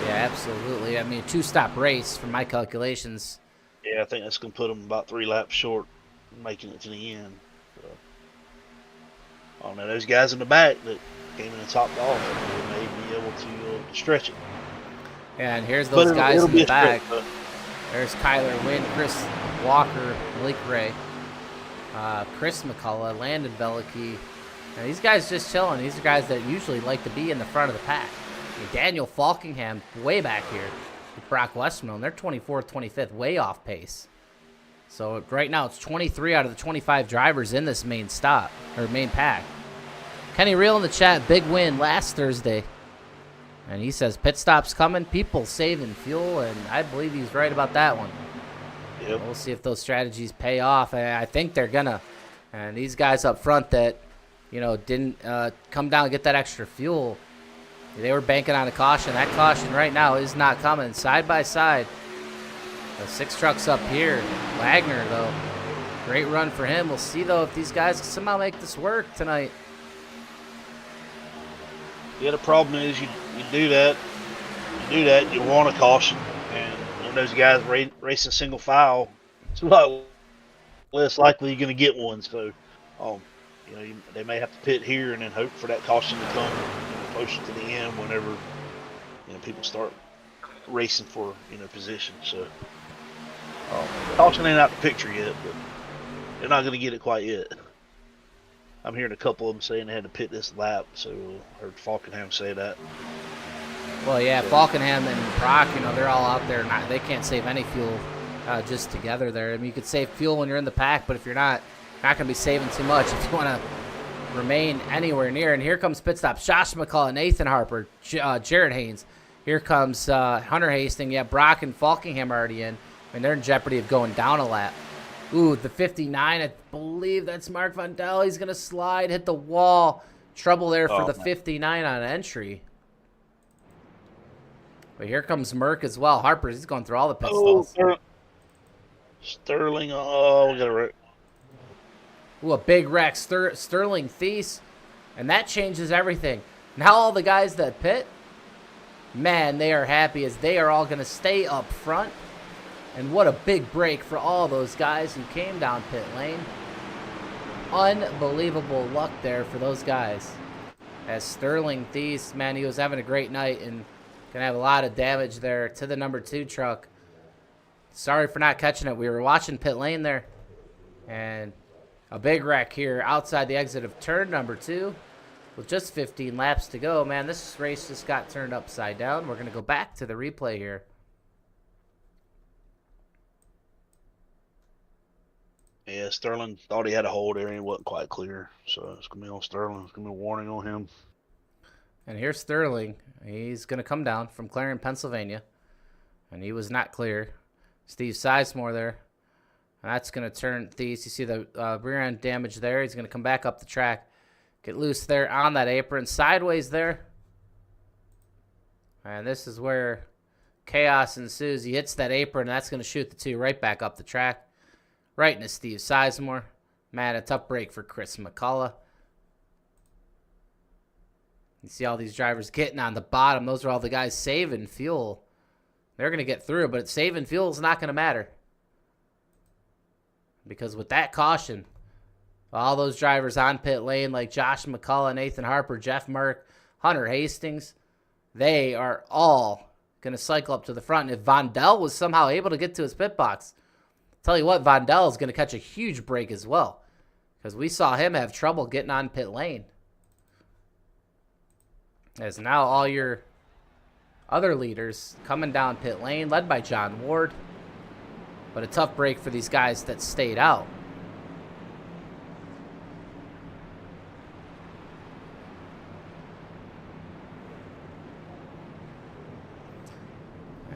Yeah, absolutely. I mean, 2-stop race from my calculations. Yeah, I think that's going to put them about 3 laps short, making it to the end. So, I don't know, those guys in the back that came in and topped off, they may be able to stretch it. Yeah, and here's those guys in the back. Stretch, there's Kyler Wynn, Chris Walker, Malik Ray, Chris McCullough, Landon Velicky. And these guys just chilling. These are guys that usually like to be in the front of the pack. I mean, Daniel Falkingham way back here with Brock Westerman. They're 24th, 25th, way off pace. So right now it's 23 out of the 25 drivers in this main stop, or main pack. Kenny Real in the chat, big win last Thursday. And he says pit stops coming, people saving fuel, and I believe he's right about that one. Yep. We'll see if those strategies pay off. I think they're gonna. And these guys up front that, didn't come down and get that extra fuel, they were banking on a caution. That caution right now is not coming. Side by side, the 6 trucks up here. Wagner, though, great run for him. We'll see, though, if these guys can somehow make this work tonight. Yeah, the problem is you do that, you want a caution, and when those guys racing single file, it's a lot less likely you're going to get one. So, they may have to pit here and then hope for that caution to come closer to the end whenever people start racing for position. So caution ain't out the picture yet, but they're not going to get it quite yet. I'm hearing a couple of them saying they had to pit this lap, so I heard Falkenham say that. Well, yeah, so Falkenham and Brock, they're all out there. They can't save any fuel just together there. I mean, you could save fuel when you're in the pack, but if you're not going to be saving too much if you want to remain anywhere near. And here comes pit stops. Josh McCullough, Nathan Harper, Jared Haynes. Here comes Hunter Hastings. Yeah, Brock and Falkenham are already in. I mean, they're in jeopardy of going down a lap. Ooh, the 59, I believe that's Mark Vandel. He's going to slide, hit the wall. Trouble there for the 59 on entry. But here comes Merck as well. Harper, he's going through all the pit stalls. Sterling, we got a wreck. Ooh, a big wreck. Sterling Thies. And that changes everything. Now all the guys that pit, man, they are happy as they are all going to stay up front. And what a big break for all those guys who came down pit lane. Unbelievable luck there for those guys. As Sterling Thies, man, he was having a great night and going to have a lot of damage there to the number 2 truck. Sorry for not catching it. We were watching pit lane there. And a big wreck here outside the exit of turn number 2 with just 15 laps to go. Man, this race just got turned upside down. We're going to go back to the replay here. Yeah, Sterling thought he had a hold there and it wasn't quite clear. So it's going to be on Sterling. It's going to be a warning on him. And here's Sterling. He's going to come down from Clarion, Pennsylvania. And he was not clear. Steve Sizemore there. And that's going to turn Thies. You see the rear end damage there. He's going to come back up the track. Get loose there on that apron. Sideways there. And this is where chaos ensues. He hits that apron. And that's going to shoot the 2 right back up the track. Right into Steve Sizemore. Man, a tough break for Chris McCullough. You see all these drivers getting on the bottom. Those are all the guys saving fuel. They're going to get through, but saving fuel is not going to matter. Because with that caution, all those drivers on pit lane like Josh McCullough, Nathan Harper, Jeff Merck, Hunter Hastings, they are all going to cycle up to the front. And if Vandel was somehow able to get to his pit box, tell you what, Vandel is going to catch a huge break as well. Because we saw him have trouble getting on pit lane. As now all your other leaders coming down pit lane, led by John Ward. But a tough break for these guys that stayed out.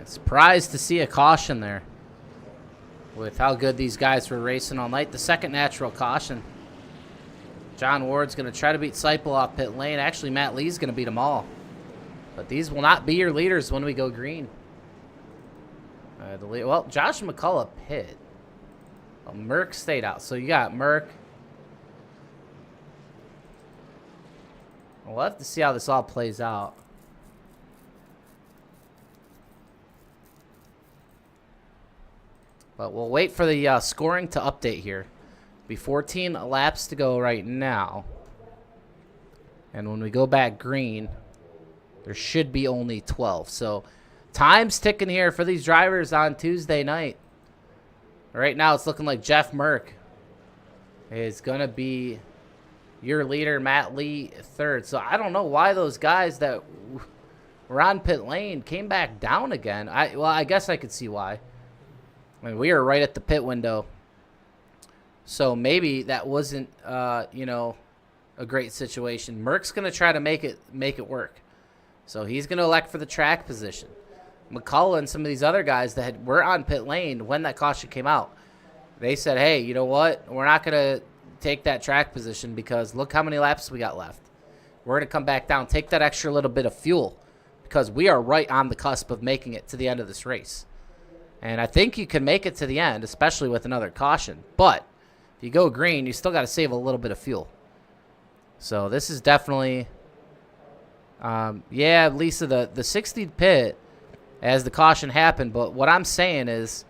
Surprised to see a caution there. With how good these guys were racing all night. The second natural caution. John Ward's going to try to beat Seipel off pit lane. Actually, Matt Lee's going to beat them all. But these will not be your leaders when we go green. Well, Josh McCullough pit. Well, Merck stayed out. So you got Merck. We'll have to see how this all plays out. But we'll wait for the scoring to update here. Be 14 laps to go right now. And when we go back green, there should be only 12. So time's ticking here for these drivers on Tuesday night. Right now it's looking like Jeff Merck is going to be your leader, Matt Lee third. So I don't know why those guys that were on pit lane came back down again. Well, I guess I could see why. I mean, we are right at the pit window. So maybe that wasn't, you know, a great situation. Merck's going to try to make it work. So he's going to elect for the track position. McCullough and some of these other guys that were on pit lane when that caution came out, they said, hey, you know what? We're not going to take that track position because look how many laps we got left. We're going to come back down, take that extra little bit of fuel because we are right on the cusp of making it to the end of this race. And I think you can make it to the end, especially with another caution. But if you go green, you still got to save a little bit of fuel. So this is definitely, yeah, Lisa, the 60th pit as the caution happened. But what I'm saying is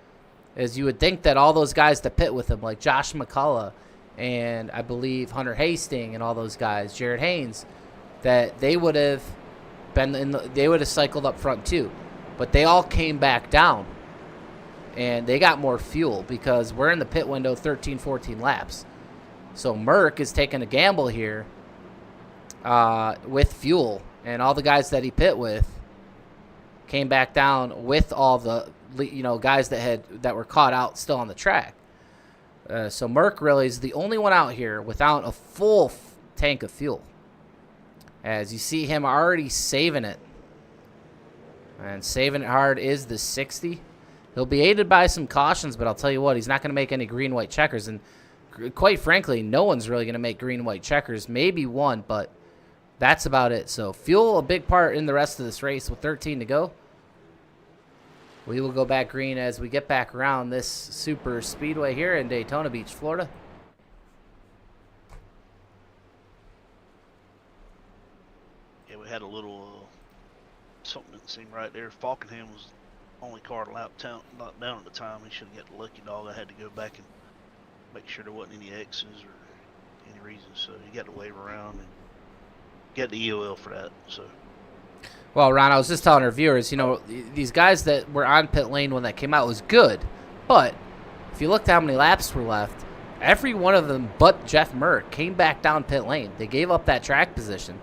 you would think that all those guys that pit with him, like Josh McCullough and I believe Hunter Hastings and all those guys, Jared Haynes, that they would have been they would have cycled up front too. but they all came back down. And they got more fuel because we're in the pit window 13, 14 laps. So Merck is taking a gamble here with fuel. And all the guys that he pit with came back down with all the guys that were caught out still on the track. So Merck really is the only one out here without a full tank of fuel. As you see him already saving it. And saving it hard is the 60. He'll be aided by some cautions, but I'll tell you what, he's not going to make any green-white checkers. And quite frankly, no one's really going to make green-white checkers. Maybe one, but that's about it. So fuel a big part in the rest of this race with 13 to go. We will go back green as we get back around this super speedway here in Daytona Beach, Florida. Yeah, we had a little something that seemed right there. Falkenham was only car knocked down at the time. He should have got the lucky dog. I had to go back and make sure there wasn't any X's or any reason. So you got to wave around and get the EOL for that. So. Well, Ron, I was just telling our viewers, these guys that were on pit lane when that came out was good. But if you looked at how many laps were left, every one of them but Jeff Merck came back down pit lane. They gave up that track position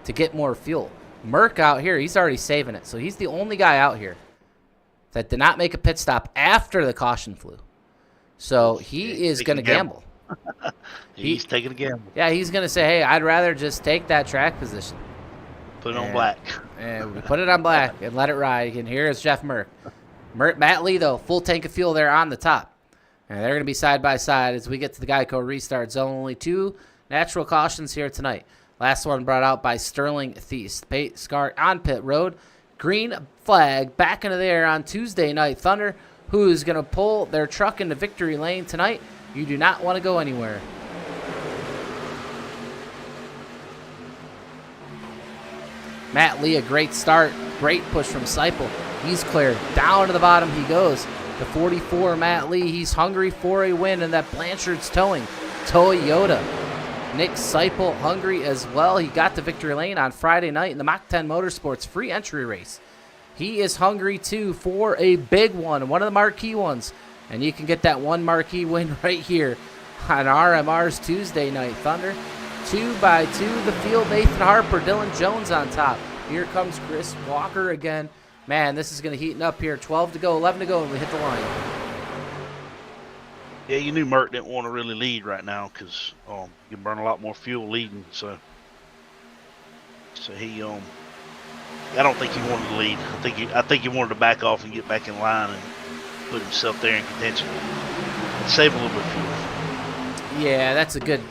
to get more fuel. Merck out here, he's already saving it. So he's the only guy out here that did not make a pit stop after the caution flew. So he is going to gamble. He's taking a gamble. Yeah, he's going to say, hey, I'd rather just take that track position. Put it on black. And we put it on black and let it ride. And here is Jeff Merck. Matt Lee, though, full tank of fuel there on the top. And they're going to be side by side as we get to the Geico restart zone. Only 2 natural cautions here tonight. Last one brought out by Sterling Thies. Scar on pit road. Green flag back into the air on Tuesday Night Thunder. Who's going to pull their truck into victory lane tonight? You do not want to go anywhere. Matt Lee, a great start. Great push from Seipel. He's cleared. Down to the bottom he goes. The 44, Matt Lee. He's hungry for a win, and that Blanchard's towing. Toyota. Nick Seipel hungry as well. He got to victory lane on Friday night in the Mach 10 Motorsports free entry race. He is hungry, too, for a big one of the marquee ones. And you can get that one marquee win right here on RMR's Tuesday Night Thunder. 2x2, the field, Nathan Harper, Dylan Jones on top. Here comes Chris Walker again. Man, this is going to heat up here. 12 to go, 11 to go, and we hit the line. Yeah, you knew Mert didn't want to really lead right now because you burn a lot more fuel leading. So he I don't think he wanted to lead. I think he wanted to back off and get back in line and put himself there in contention and save a little bit of fuel. Yeah, that's a good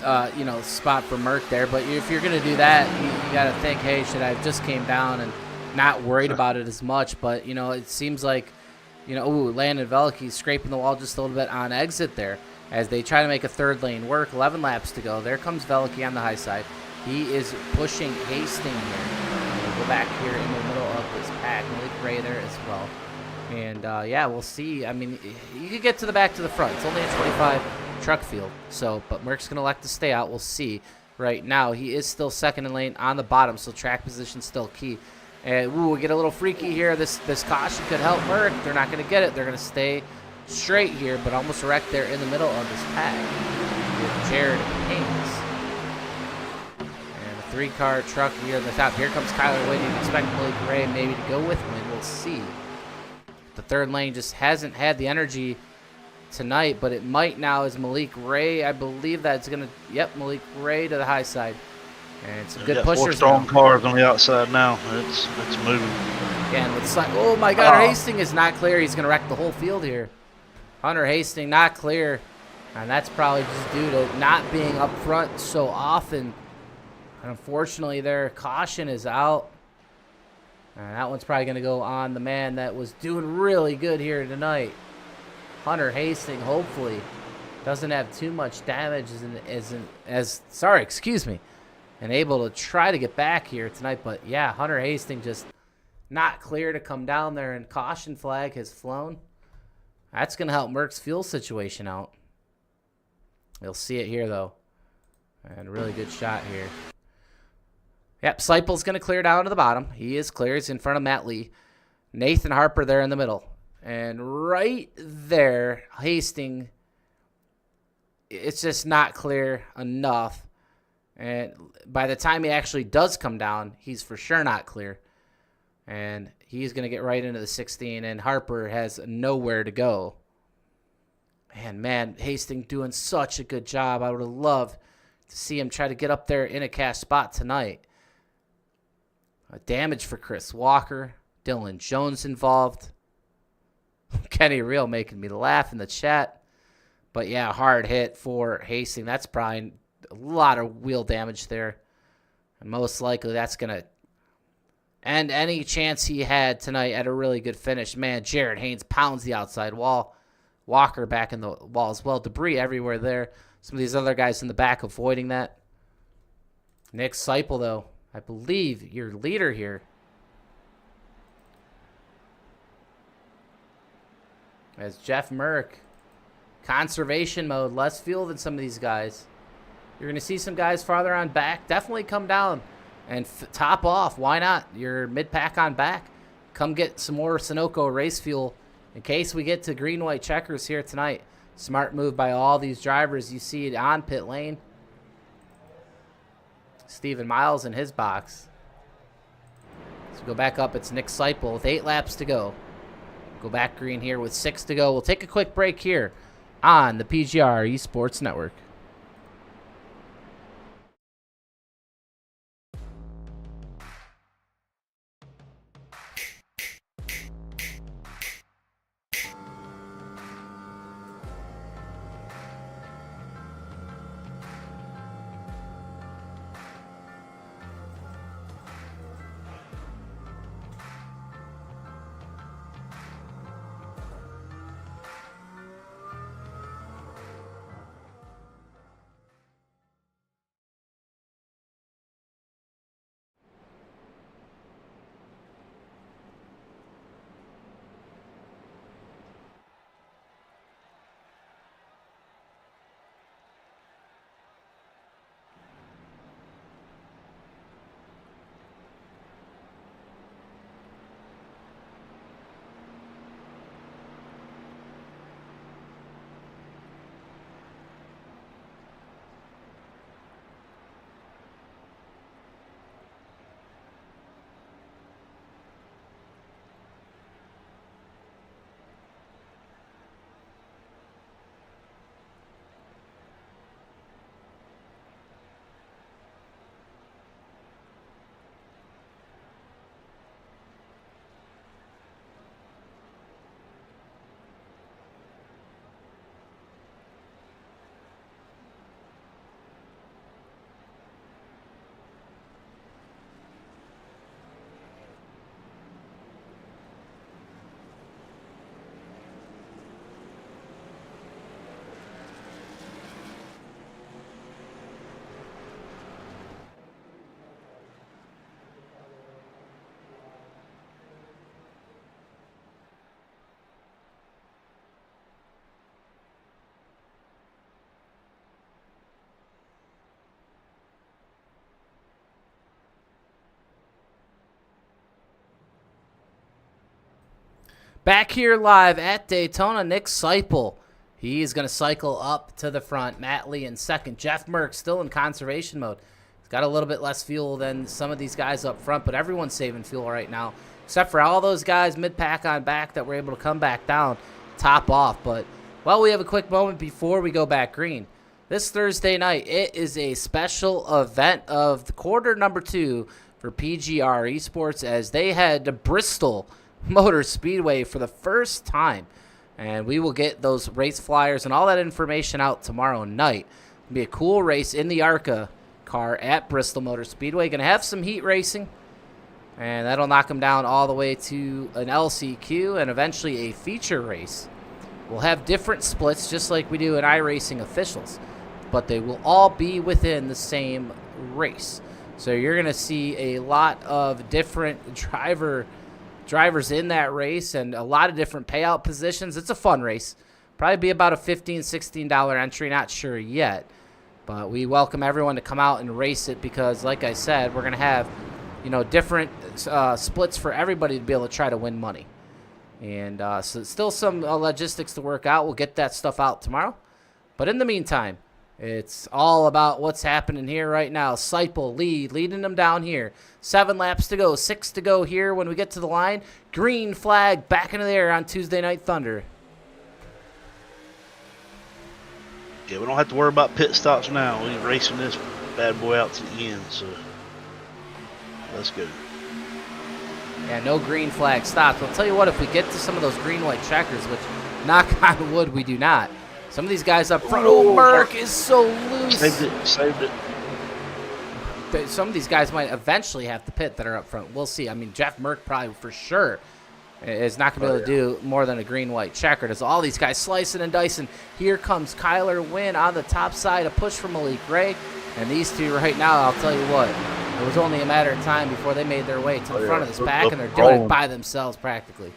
spot for Merck there. But if you're going to do that, you got to think, hey, should I have just came down and not worried about it as much? But it seems like Landon Velke scraping the wall just a little bit on exit there as they try to make a third lane work. 11 laps to go. There comes Velke on the high side. He is pushing Hastings here. We'll go back here in the middle of this pack. Malik Ray there as well. And, we'll see. I mean, you could get to the back to the front. It's only a 25 truck field. But Merck's going to elect to stay out. We'll see. Right now, he is still second in lane on the bottom, so track position still key. And we get a little freaky here. This caution could help Merck. They're not going to get it. They're going to stay straight here, but almost wrecked there in the middle of this pack with Jared Haynes. And a 3-car truck here at the top. Here comes Kyler Wade. You'd expect Malik Ray maybe to go with him. We'll see. The third lane just hasn't had the energy tonight, but it might now as Malik Ray. I believe that's going to, Malik Ray to the high side. And some good pushers. 4 strong cars on the outside now. It's moving. Again, oh my God, Hunter Hastings is not clear. He's going to wreck the whole field here. Hunter Hastings not clear. And that's probably just due to not being up front so often. And unfortunately, their caution is out. And that one's probably going to go on the man that was doing really good here tonight. Hunter Hastings, hopefully, doesn't have too much damage and able to try to get back here tonight. But, yeah, Hunter Hastings just not clear to come down there, and caution flag has flown. That's going to help Merck's fuel situation out. You'll see it here, though. And a really good shot here. Yep, Seipel's going to clear down to the bottom. He is clear. He's in front of Matt Lee. Nathan Harper there in the middle. And right there, Hastings, it's just not clear enough. And by the time he actually does come down, he's for sure not clear. And he's going to get right into the 16, and Harper has nowhere to go. Man, Hastings doing such a good job. I would have loved to see him try to get up there in a cash spot tonight. Damage for Chris Walker. Dylan Jones involved. Kenny Real making me laugh in the chat. But, yeah, hard hit for Hastings. That's probably a lot of wheel damage there. And most likely that's going to end any chance he had tonight at a really good finish. Man, Jared Haynes pounds the outside wall. Walker back in the wall as well. Debris everywhere there. Some of these other guys in the back avoiding that. Nick Seipel, though, I believe your leader here. As Jeff Merck, conservation mode, less fuel than some of these guys. You're going to see some guys farther on back. Definitely come down and top off. Why not? You're mid-pack on back. Come get some more Sunoco race fuel in case we get to green-white checkers here tonight. Smart move by all these drivers. You see it on pit lane. Stephen Miles in his box. So go back up. It's Nick Seipel with 8 laps to go. Go back green here with 6 to go. We'll take a quick break here on the PGR eSports Network. Back here live at Daytona, Nick Seipel. He's going to cycle up to the front. Matt Lee in second. Jeff Merck still in conservation mode. He's got a little bit less fuel than some of these guys up front, but everyone's saving fuel right now, except for all those guys mid-pack on back that were able to come back down, top off. But, well, we have a quick moment before we go back green. This Thursday night, it is a special event of the quarter number 2 for PGR eSports as they head to Bristol Motor Speedway for the first time. And we will get those race flyers and all that information out tomorrow night. It'll be a cool race in the ARCA car at Bristol Motor Speedway. Going to have some heat racing, and that'll knock them down all the way to an LCQ and eventually a feature race. We'll have different splits just like we do in iRacing officials, but they will all be within the same race. So you're going to see a lot of different drivers in that race and a lot of different payout positions. It's a fun race. Probably be about a $15, $16 entry. Not sure yet. But we welcome everyone to come out and race it because, like I said, we're going to have, different splits for everybody to be able to try to win money. And so still some logistics to work out. We'll get that stuff out tomorrow. But in the meantime, it's all about what's happening here right now. Seipel leading them down here. 7 laps to go, 6 to go here when we get to the line. Green flag back into the air on Tuesday Night Thunder. Yeah, we don't have to worry about pit stops now. We're racing this bad boy out to the end, so let's go. Yeah, no green flag stops. I'll tell you what, if we get to some of those green-white checkers, which, knock on wood, we do not. Some of these guys up front, Merck is so loose. Saved it. Some of these guys might eventually have to pit that are up front. We'll see. I mean, Jeff Merck probably for sure is not going to be able to do more than a green-white checker. There's all these guys slicing and dicing. Here comes Kyler Wynn on the top side, a push from Malik Ray. And these two right now, I'll tell you what, it was only a matter of time before they made their way to the front of this pack, and they're doing it by themselves practically.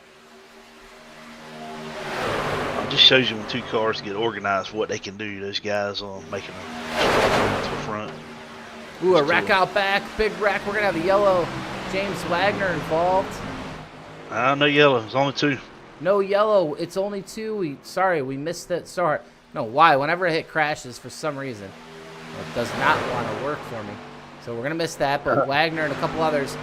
It just shows you when 2 cars get organized what they can do. Those guys making them to the front. Ooh, a wreck out back, big wreck. We're going to have a yellow James Wagner involved. No yellow. It's only 2. No yellow. It's only 2. We missed that start. No, why? Whenever a hit crashes for some reason, it does not want to work for me. So we're going to miss that. But Wagner and a couple others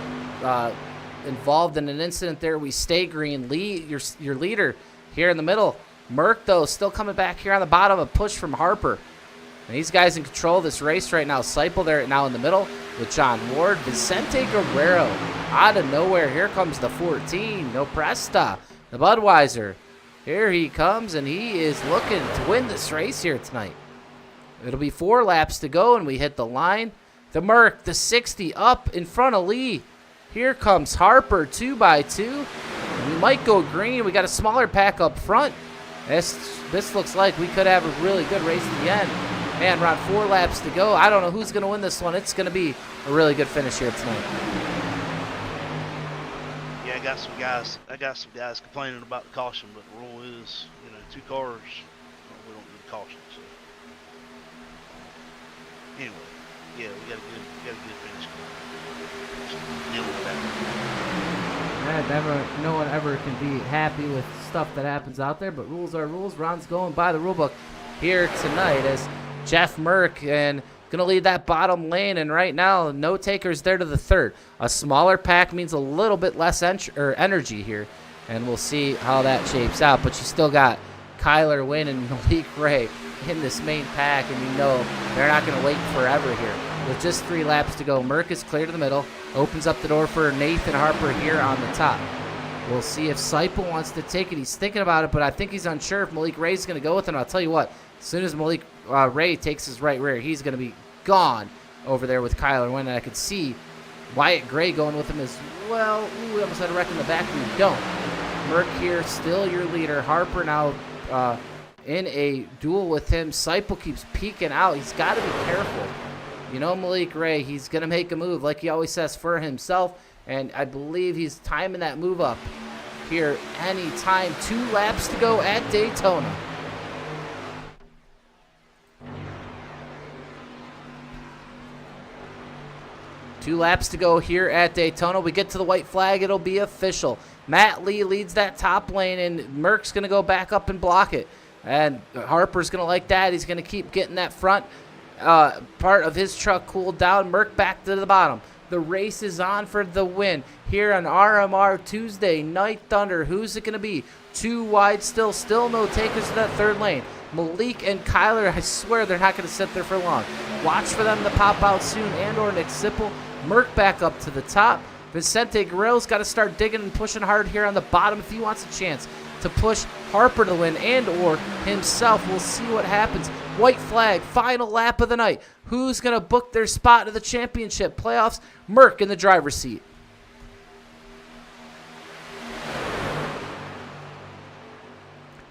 involved in an incident there. We stay green. Lee, your leader here in the middle. Merck, though, still coming back here on the bottom. A push from Harper. And these guys in control of this race right now. Seipel there now in the middle with John Ward. Vicente Guerrero out of nowhere. Here comes the 14. No Presta. The Budweiser. Here he comes, and he is looking to win this race here tonight. It'll be 4 laps to go, and we hit the line. The Merc, the 60, up in front of Lee. Here comes Harper, 2x2. And we might go green. We got a smaller pack up front. This looks like we could have a really good race at the end. Man, around 4 laps to go. I don't know who's going to win this one. It's going to be a really good finish here tonight. Yeah, I got some guys complaining about the caution, but the rule is, 2 cars, we don't do the caution. So anyway, yeah, we got a good finish. So deal with that. No one ever can be happy with stuff that happens out there, but rules are rules. Ron's going by the rule book here tonight as Jeff Merck and going to lead that bottom lane, and right now no takers there to the 3rd. A smaller pack means a little bit less energy here, and we'll see how that shapes out. But you still got Kyler Wynn and Malik Ray in this main pack, and they're not going to wait forever here. With just 3 laps to go, Merck is clear to the middle, opens up the door for Nathan Harper here on the top. We'll see if Seipel wants to take it. He's thinking about it, but I think he's unsure if Malik Ray's going to go with him. I'll tell you what, as soon as Malik Ray takes his right rear, he's going to be gone over there with Kyler Wynn. And I could see Wyatt Gray going with him as well. Ooh, we almost had a wreck in the back. We don't. Merck here, still your leader. Harper now in a duel with him. Seipel keeps peeking out. He's got to be careful. Malik Ray, he's going to make a move like he always says for himself. And I believe he's timing that move up here anytime. 2 laps to go at Daytona. Two laps to go here at Daytona. We get to the white flag. It'll be official. Matt Lee leads that top lane, and Merck's going to go back up and block it. And Harper's going to like that. He's going to keep getting that front part of his truck cooled down. Merck back to the bottom. The race is on for the win here on RMR Tuesday Night Thunder. Who's it going to be? 2 wide still no takers to that 3rd lane. Malik and Kyler, I swear they're not going to sit there for long. Watch for them to pop out soon, and/or Nick Sipple. Merck back up to the top. Vicente Guerrero's got to start digging and pushing hard here on the bottom if he wants a chance to push Harper to win and/or himself. We'll see what happens. White flag, final lap of the night. Who's going to book their spot to the championship playoffs? Merck in the driver's seat.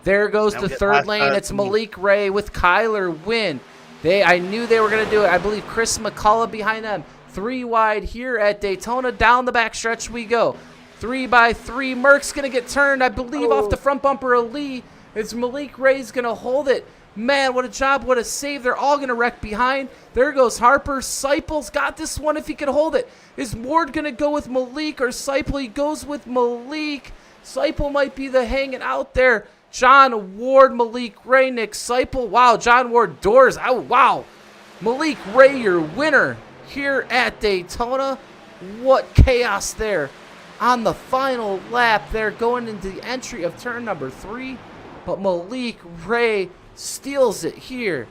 There goes the 3rd lane. It's Malik Ray with Kyler Wynn. I knew they were going to do it. I believe Chris McCullough behind them. 3 wide here at Daytona. Down the backstretch we go. 3x3. Merck's going to get turned, I believe, off the front bumper of Lee. It's Malik Ray's going to hold it. Man, what a job, what a save. They're all going to wreck behind. There goes Harper. Seipel's got this one if he can hold it. Is Ward going to go with Malik or Seipel? He goes with Malik. Seipel might be the hanging out there. John Ward, Malik Ray, Nick Seipel. Wow, John Ward doors. Oh, wow. Malik Ray, your winner here at Daytona. What chaos there on the final lap there going into the entry of turn number 3. But Malik Ray steals it here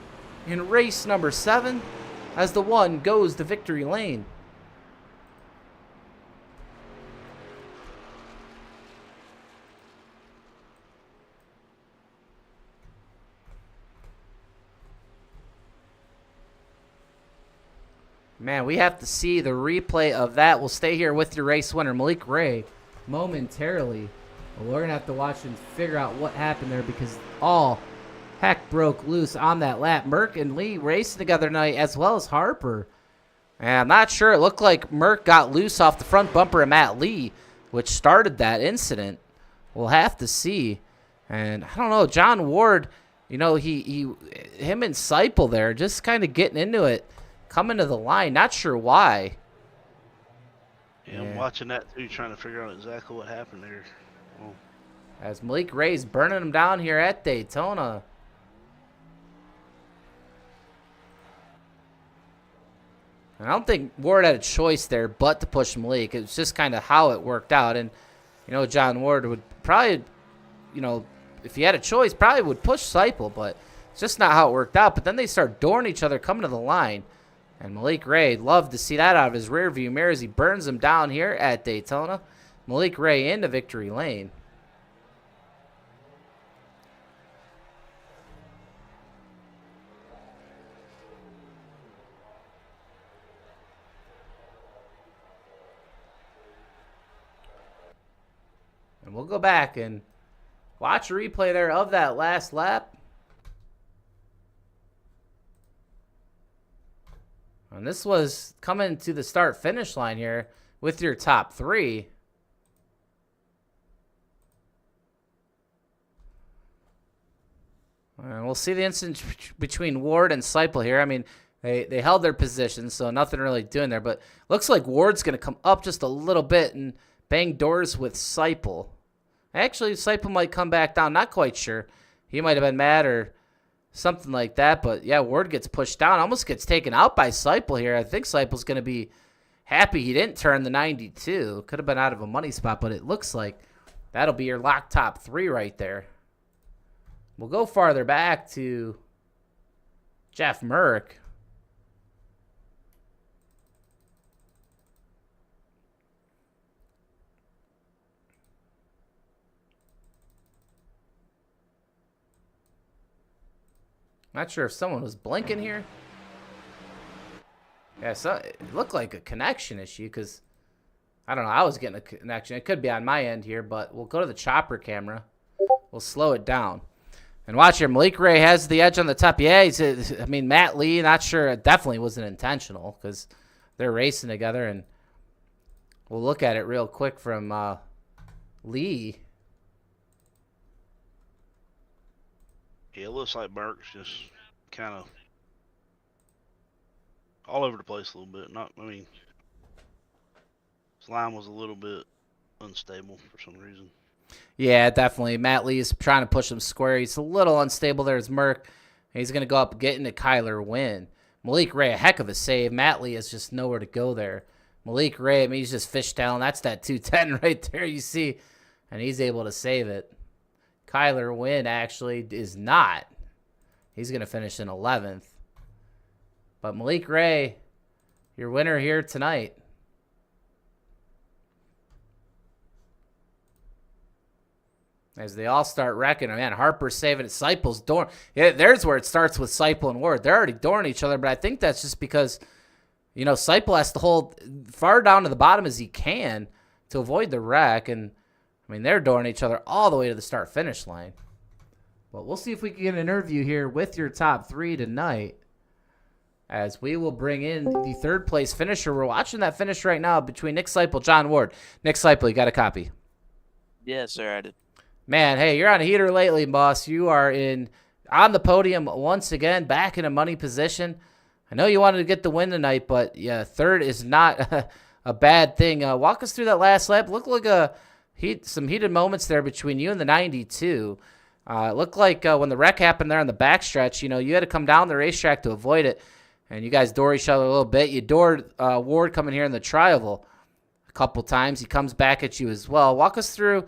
in race number 7 as the one goes to victory lane. Man, we have to see the replay of that. We'll stay here with your race winner, Malik Ray, momentarily. But we're going to have to watch and figure out what happened there because all heck broke loose on that lap. Merck and Lee racing together tonight as well as Harper. And I'm not sure. It looked like Merck got loose off the front bumper of Matt Lee, which started that incident. We'll have to see. And I don't know, John Ward, you know, him and Seipel there just kind of getting into it, coming to the line. Not sure why. Yeah, I'm watching that too, trying to figure out exactly what happened there. Oh. As Malik Ray's burning them down here at Daytona. And I don't think Ward had a choice there but to push Malik. It was just kind of how it worked out. And, you know, John Ward would probably, you know, if he had a choice, probably would push Seipel, but it's just not how it worked out. But then they start dooring each other coming to the line. And Malik Ray, loved to see that out of his rearview mirror as he burns him down here at Daytona. Malik Ray into victory lane. And we'll go back and watch a replay there of that last lap. And this was coming to the start-finish line here with your top 3. And we'll see the incident between Ward and Seipel here. I mean, they held their position, so nothing really doing there. But looks like Ward's going to come up just a little bit and bang doors with Seipel. Actually, Seipel might come back down. Not quite sure. He might have been mad or something like that. But, yeah, Ward gets pushed down. Almost gets taken out by Seipel here. I think Seipel's going to be happy he didn't turn the 92. Could have been out of a money spot, but it looks like that'll be your lock top 3 right there. We'll go farther back to Jeff Merck. Not sure if someone was blinking here. Yeah, so it looked like a connection issue because, I don't know, I was getting a connection. It could be on my end here, but we'll go to the chopper camera. We'll slow it down. And watch here, Malik Ray has the edge on the top. Yeah, I mean, Matt Lee, not sure. It definitely wasn't intentional because they're racing together. And we'll look at it real quick from Lee. Yeah, it looks like Burke's just kind of all over the place a little bit. I mean, his line was a little bit unstable for some reason. Yeah, definitely. Matt Lee is trying to push him square. He's a little unstable there as Merck. He's going to go up and get into Kyler Wynn. Malik Ray, a heck of a save. Matt Lee has just nowhere to go there. Malik Ray, I mean, he's just fishtailing. That's that 210 right there you see. And he's able to save it. Kyler Wynn actually is not. He's going to finish in 11th. But Malik Ray, your winner here tonight. As they all start wrecking. Man, Harper's saving it. Seipel's door. Yeah, there's where it starts with Seipel and Ward. They're already dooring each other, but I think that's just because, you know, Seipel has to hold far down to the bottom as he can to avoid the wreck. And, I mean, they're dooring each other all the way to the start-finish line. But we'll see if we can get an interview here with your top 3 tonight. As we will bring in the third-place finisher. We're watching that finish right now between Nick Seipel, John Ward. Nick Seipel, you got a copy? Yes, sir, I did. Man, hey, you're on a heater lately, boss. You are in on the podium once again, back in a money position. I know you wanted to get the win tonight, but yeah, third is not a bad thing. Walk us through that last lap. Looked like some heated moments there between you and the 92. It looked like when the wreck happened there on the backstretch, you had to come down the racetrack to avoid it, and you guys door each other a little bit. You doored Ward coming here in the tri-oval a couple times. He comes back at you as well. Walk us through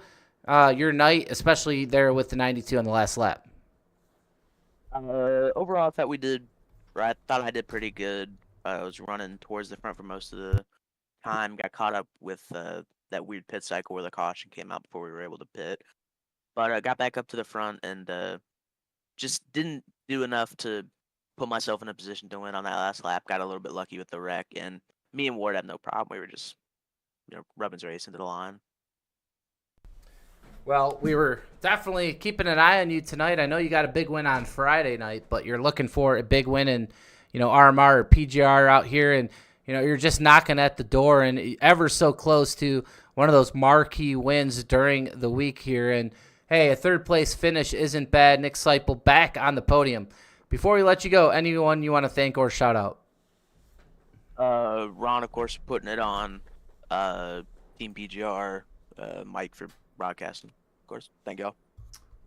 your night, especially there with the 92 on the last lap. Overall, I thought I did pretty good. I was running towards the front for most of the time. Got caught up with that weird pit cycle where the caution came out before we were able to pit. But I got back up to the front and just didn't do enough to put myself in a position to win on that last lap. Got a little bit lucky with the wreck, and me and Ward had no problem. We were just, rubbing race into the line. Well, we were definitely keeping an eye on you tonight. I know you got a big win on Friday night, but you're looking for a big win in, RMR or PGR out here, and you're just knocking at the door and ever so close to one of those marquee wins during the week here. And hey, a third place finish isn't bad. Nick Seipel back on the podium. Before we let you go, anyone you want to thank or shout out? Ron, of course, putting it on. Team PGR, Mike for broadcasting, of course. Thank y'all.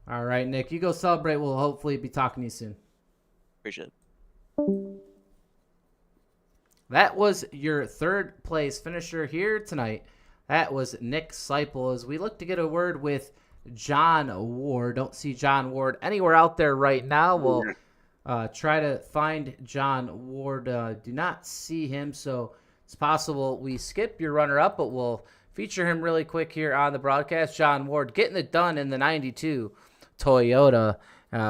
All right, Nick, you go celebrate. We'll hopefully be talking to you soon. Appreciate it. That was your third place finisher here tonight. That was Nick Seipel. As we look to get a word with John Ward. Don't see John Ward anywhere out there right now. We'll try to find John Ward. Do not see him, so it's possible we skip your runner-up, but we'll feature him really quick here on the broadcast. John Ward getting it done in the 92 Toyota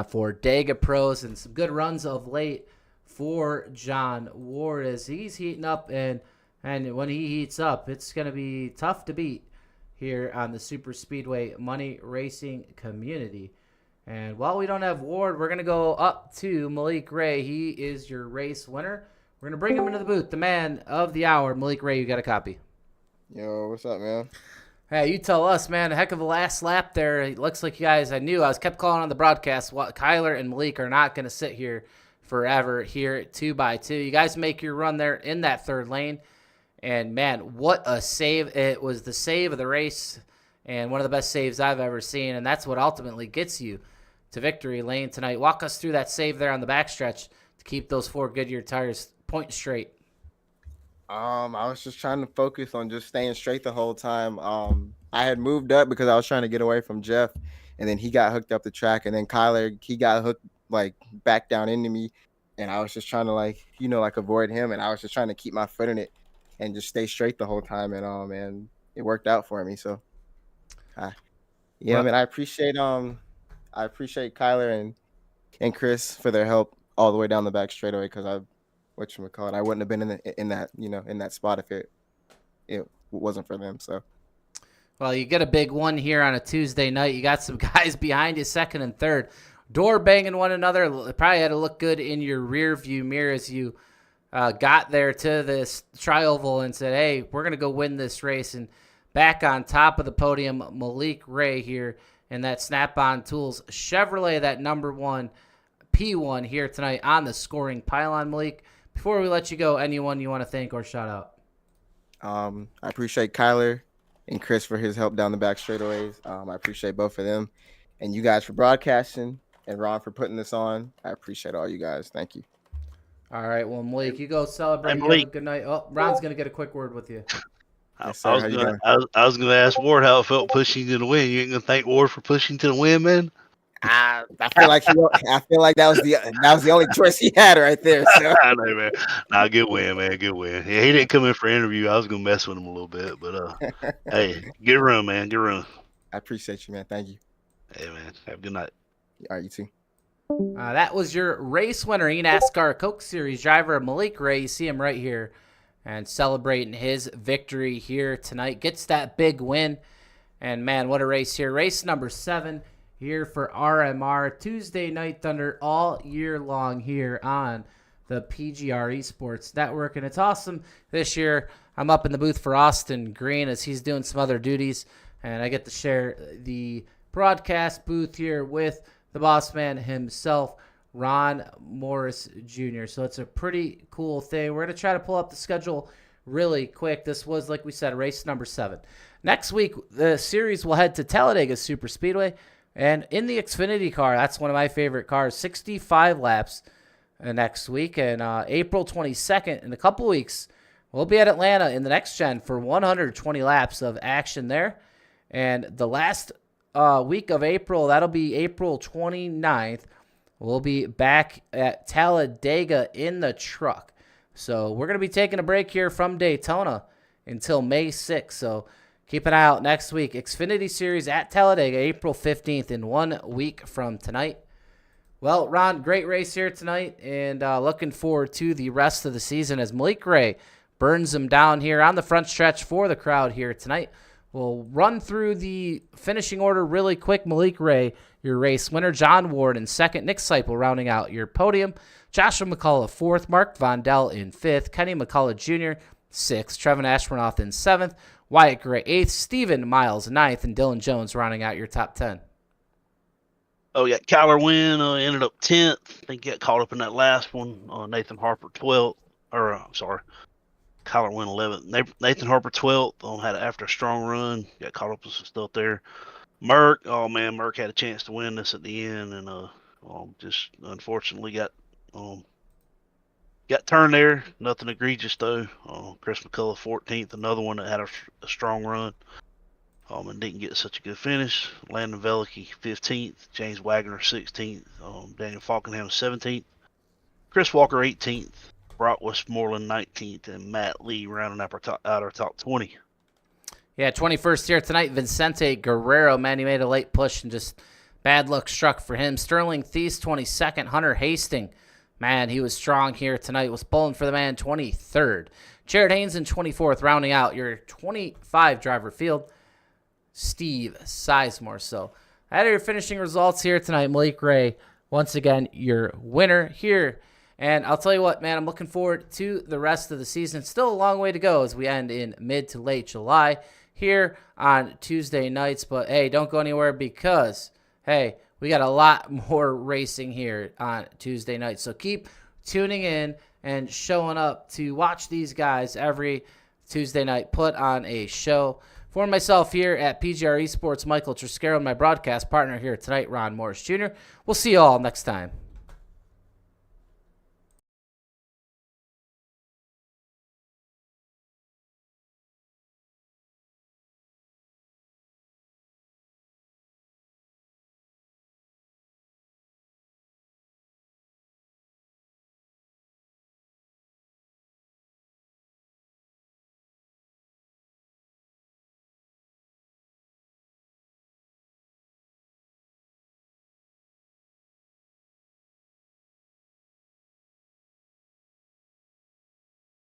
for Dega Pros, and some good runs of late for John Ward as he's heating up, and when he heats up, it's going to be tough to beat here on the Super Speedway Money Racing community. And while we don't have Ward, we're going to go up to Malik Ray. He is your race winner. We're going to bring him into the booth, the man of the hour. Malik Ray, you got a copy. Yo, what's up, man? Hey, you tell us, man. A heck of a last lap there. It looks like you guys, I kept calling on the broadcast, Kyler and Malik are not going to sit here forever here at 2x2. You guys make your run there in that third lane. And, man, what a save. It was the save of the race and one of the best saves I've ever seen, and that's what ultimately gets you to victory lane tonight. Walk us through that save there on the backstretch to keep those 4 Goodyear tires pointing straight. I was just trying to focus on just staying straight the whole time. I had moved up because I was trying to get away from Jeff, and then he got hooked up the track, and then Kyler, he got hooked, back down into me, and I was just trying to, avoid him, and I was just trying to keep my foot in it and just stay straight the whole time, and it worked out for me. So, I appreciate Kyler and Chris for their help all the way down the back straightaway, because I wouldn't have been in that spot if it wasn't for them. So, well, you get a big one here on a Tuesday night. You got some guys behind you, second and third, door banging one another. Probably had to look good in your rear view mirror as you got there to this tri-oval and said, hey, we're going to go win this race. And back on top of the podium, Malik Ray here in that Snap-on Tools Chevrolet, that number 1 P1 here tonight on the scoring pylon. Malik, before we let you go, anyone you want to thank or shout out? I appreciate Kyler and Chris for his help down the back straightaways. I appreciate both of them. And you guys for broadcasting, and Ron for putting this on. I appreciate all you guys. Thank you. All right, well, Malik, you go celebrate. Hey, Malik. Have a good night. Oh, Ron's going to get a quick word with you. Yes, sir. I was gonna ask Ward how it felt pushing to the win. You ain't gonna thank Ward for pushing to the win, man. I feel like that was the only choice he had right there. So. I know, man. Nah, good win, man. Good win. Yeah, he didn't come in for an interview. I was gonna mess with him a little bit, but hey, good run, man. Good run. I appreciate you, man. Thank you. Hey, man. Have a good night. All right, you too. That was your race winner, NASCAR Coke Series driver Malik Ray. You see him right here and celebrating his victory here tonight. Gets that big win. And, man, what a race here. Race number 7 here for RMR Tuesday Night Thunder all year long here on the PGR eSports Network. And it's awesome this year. I'm up in the booth for Austin Green as he's doing some other duties. And I get to share the broadcast booth here with the boss man himself, Ron Morris Jr. So it's a pretty cool thing. We're going to try to pull up the schedule really quick. This was, like we said, race number 7. Next week, the series will head to Talladega Super Speedway. And in the Xfinity car, that's one of my favorite cars, 65 laps next week. And April 22nd, in a couple weeks, we'll be at Atlanta in the next gen for 120 laps of action there. And the last week of April, that'll be April 29th, we'll be back at Talladega in the truck. So we're going to be taking a break here from Daytona until May 6th. So keep an eye out next week. Xfinity Series at Talladega, April 15th, in 1 week from tonight. Well, Ron, great race here tonight, and looking forward to the rest of the season as Malik Ray burns them down here on the front stretch for the crowd here tonight. We'll run through the finishing order really quick. Malik Ray, your race winner. John Ward in second. Nick Seipel rounding out your podium. Joshua McCullough fourth. Mark Vondell in fifth. Kenny McCullough Jr. sixth. Trevin Ashburnoff in seventh. Wyatt Gray eighth. Stephen Miles ninth. And Dylan Jones rounding out your top 10. Oh, yeah. Kyler Wynn ended up 10th. I think he got caught up in that last one. Nathan Harper 12th. Kyler Wynn 11th. Nathan Harper 12th. Had after a strong run. Got caught up with some stuff there. Merck had a chance to win this at the end, and just unfortunately got turned there. Nothing egregious though. Chris McCullough 14th, another one that had a strong run, and didn't get such a good finish. Landon Velicky 15th, James Wagner 16th, Daniel Falkenham 17th, Chris Walker 18th, Brock Westmoreland 19th, and Matt Lee rounding up our top 20. Yeah, 21st here tonight, Vicente Guerrero. Man, he made a late push and just bad luck struck for him. Sterling Thies, 22nd. Hunter Hastings, man, he was strong here tonight. Was pulling for the man, 23rd. Jared Haynes in 24th, rounding out your 25 driver field. Steve Sizemore. So that are your finishing results here tonight. Malik Ray, once again, your winner here. And I'll tell you what, man, I'm looking forward to the rest of the season. Still a long way to go as we end in mid to late July here on Tuesday nights. But, hey, don't go anywhere because, hey, we got a lot more racing here on Tuesday nights. So keep tuning in and showing up to watch these guys every Tuesday night put on a show. For myself here at PGR eSports, Michael Triscaro, and my broadcast partner here tonight, Ron Morris Jr. We'll see you all next time.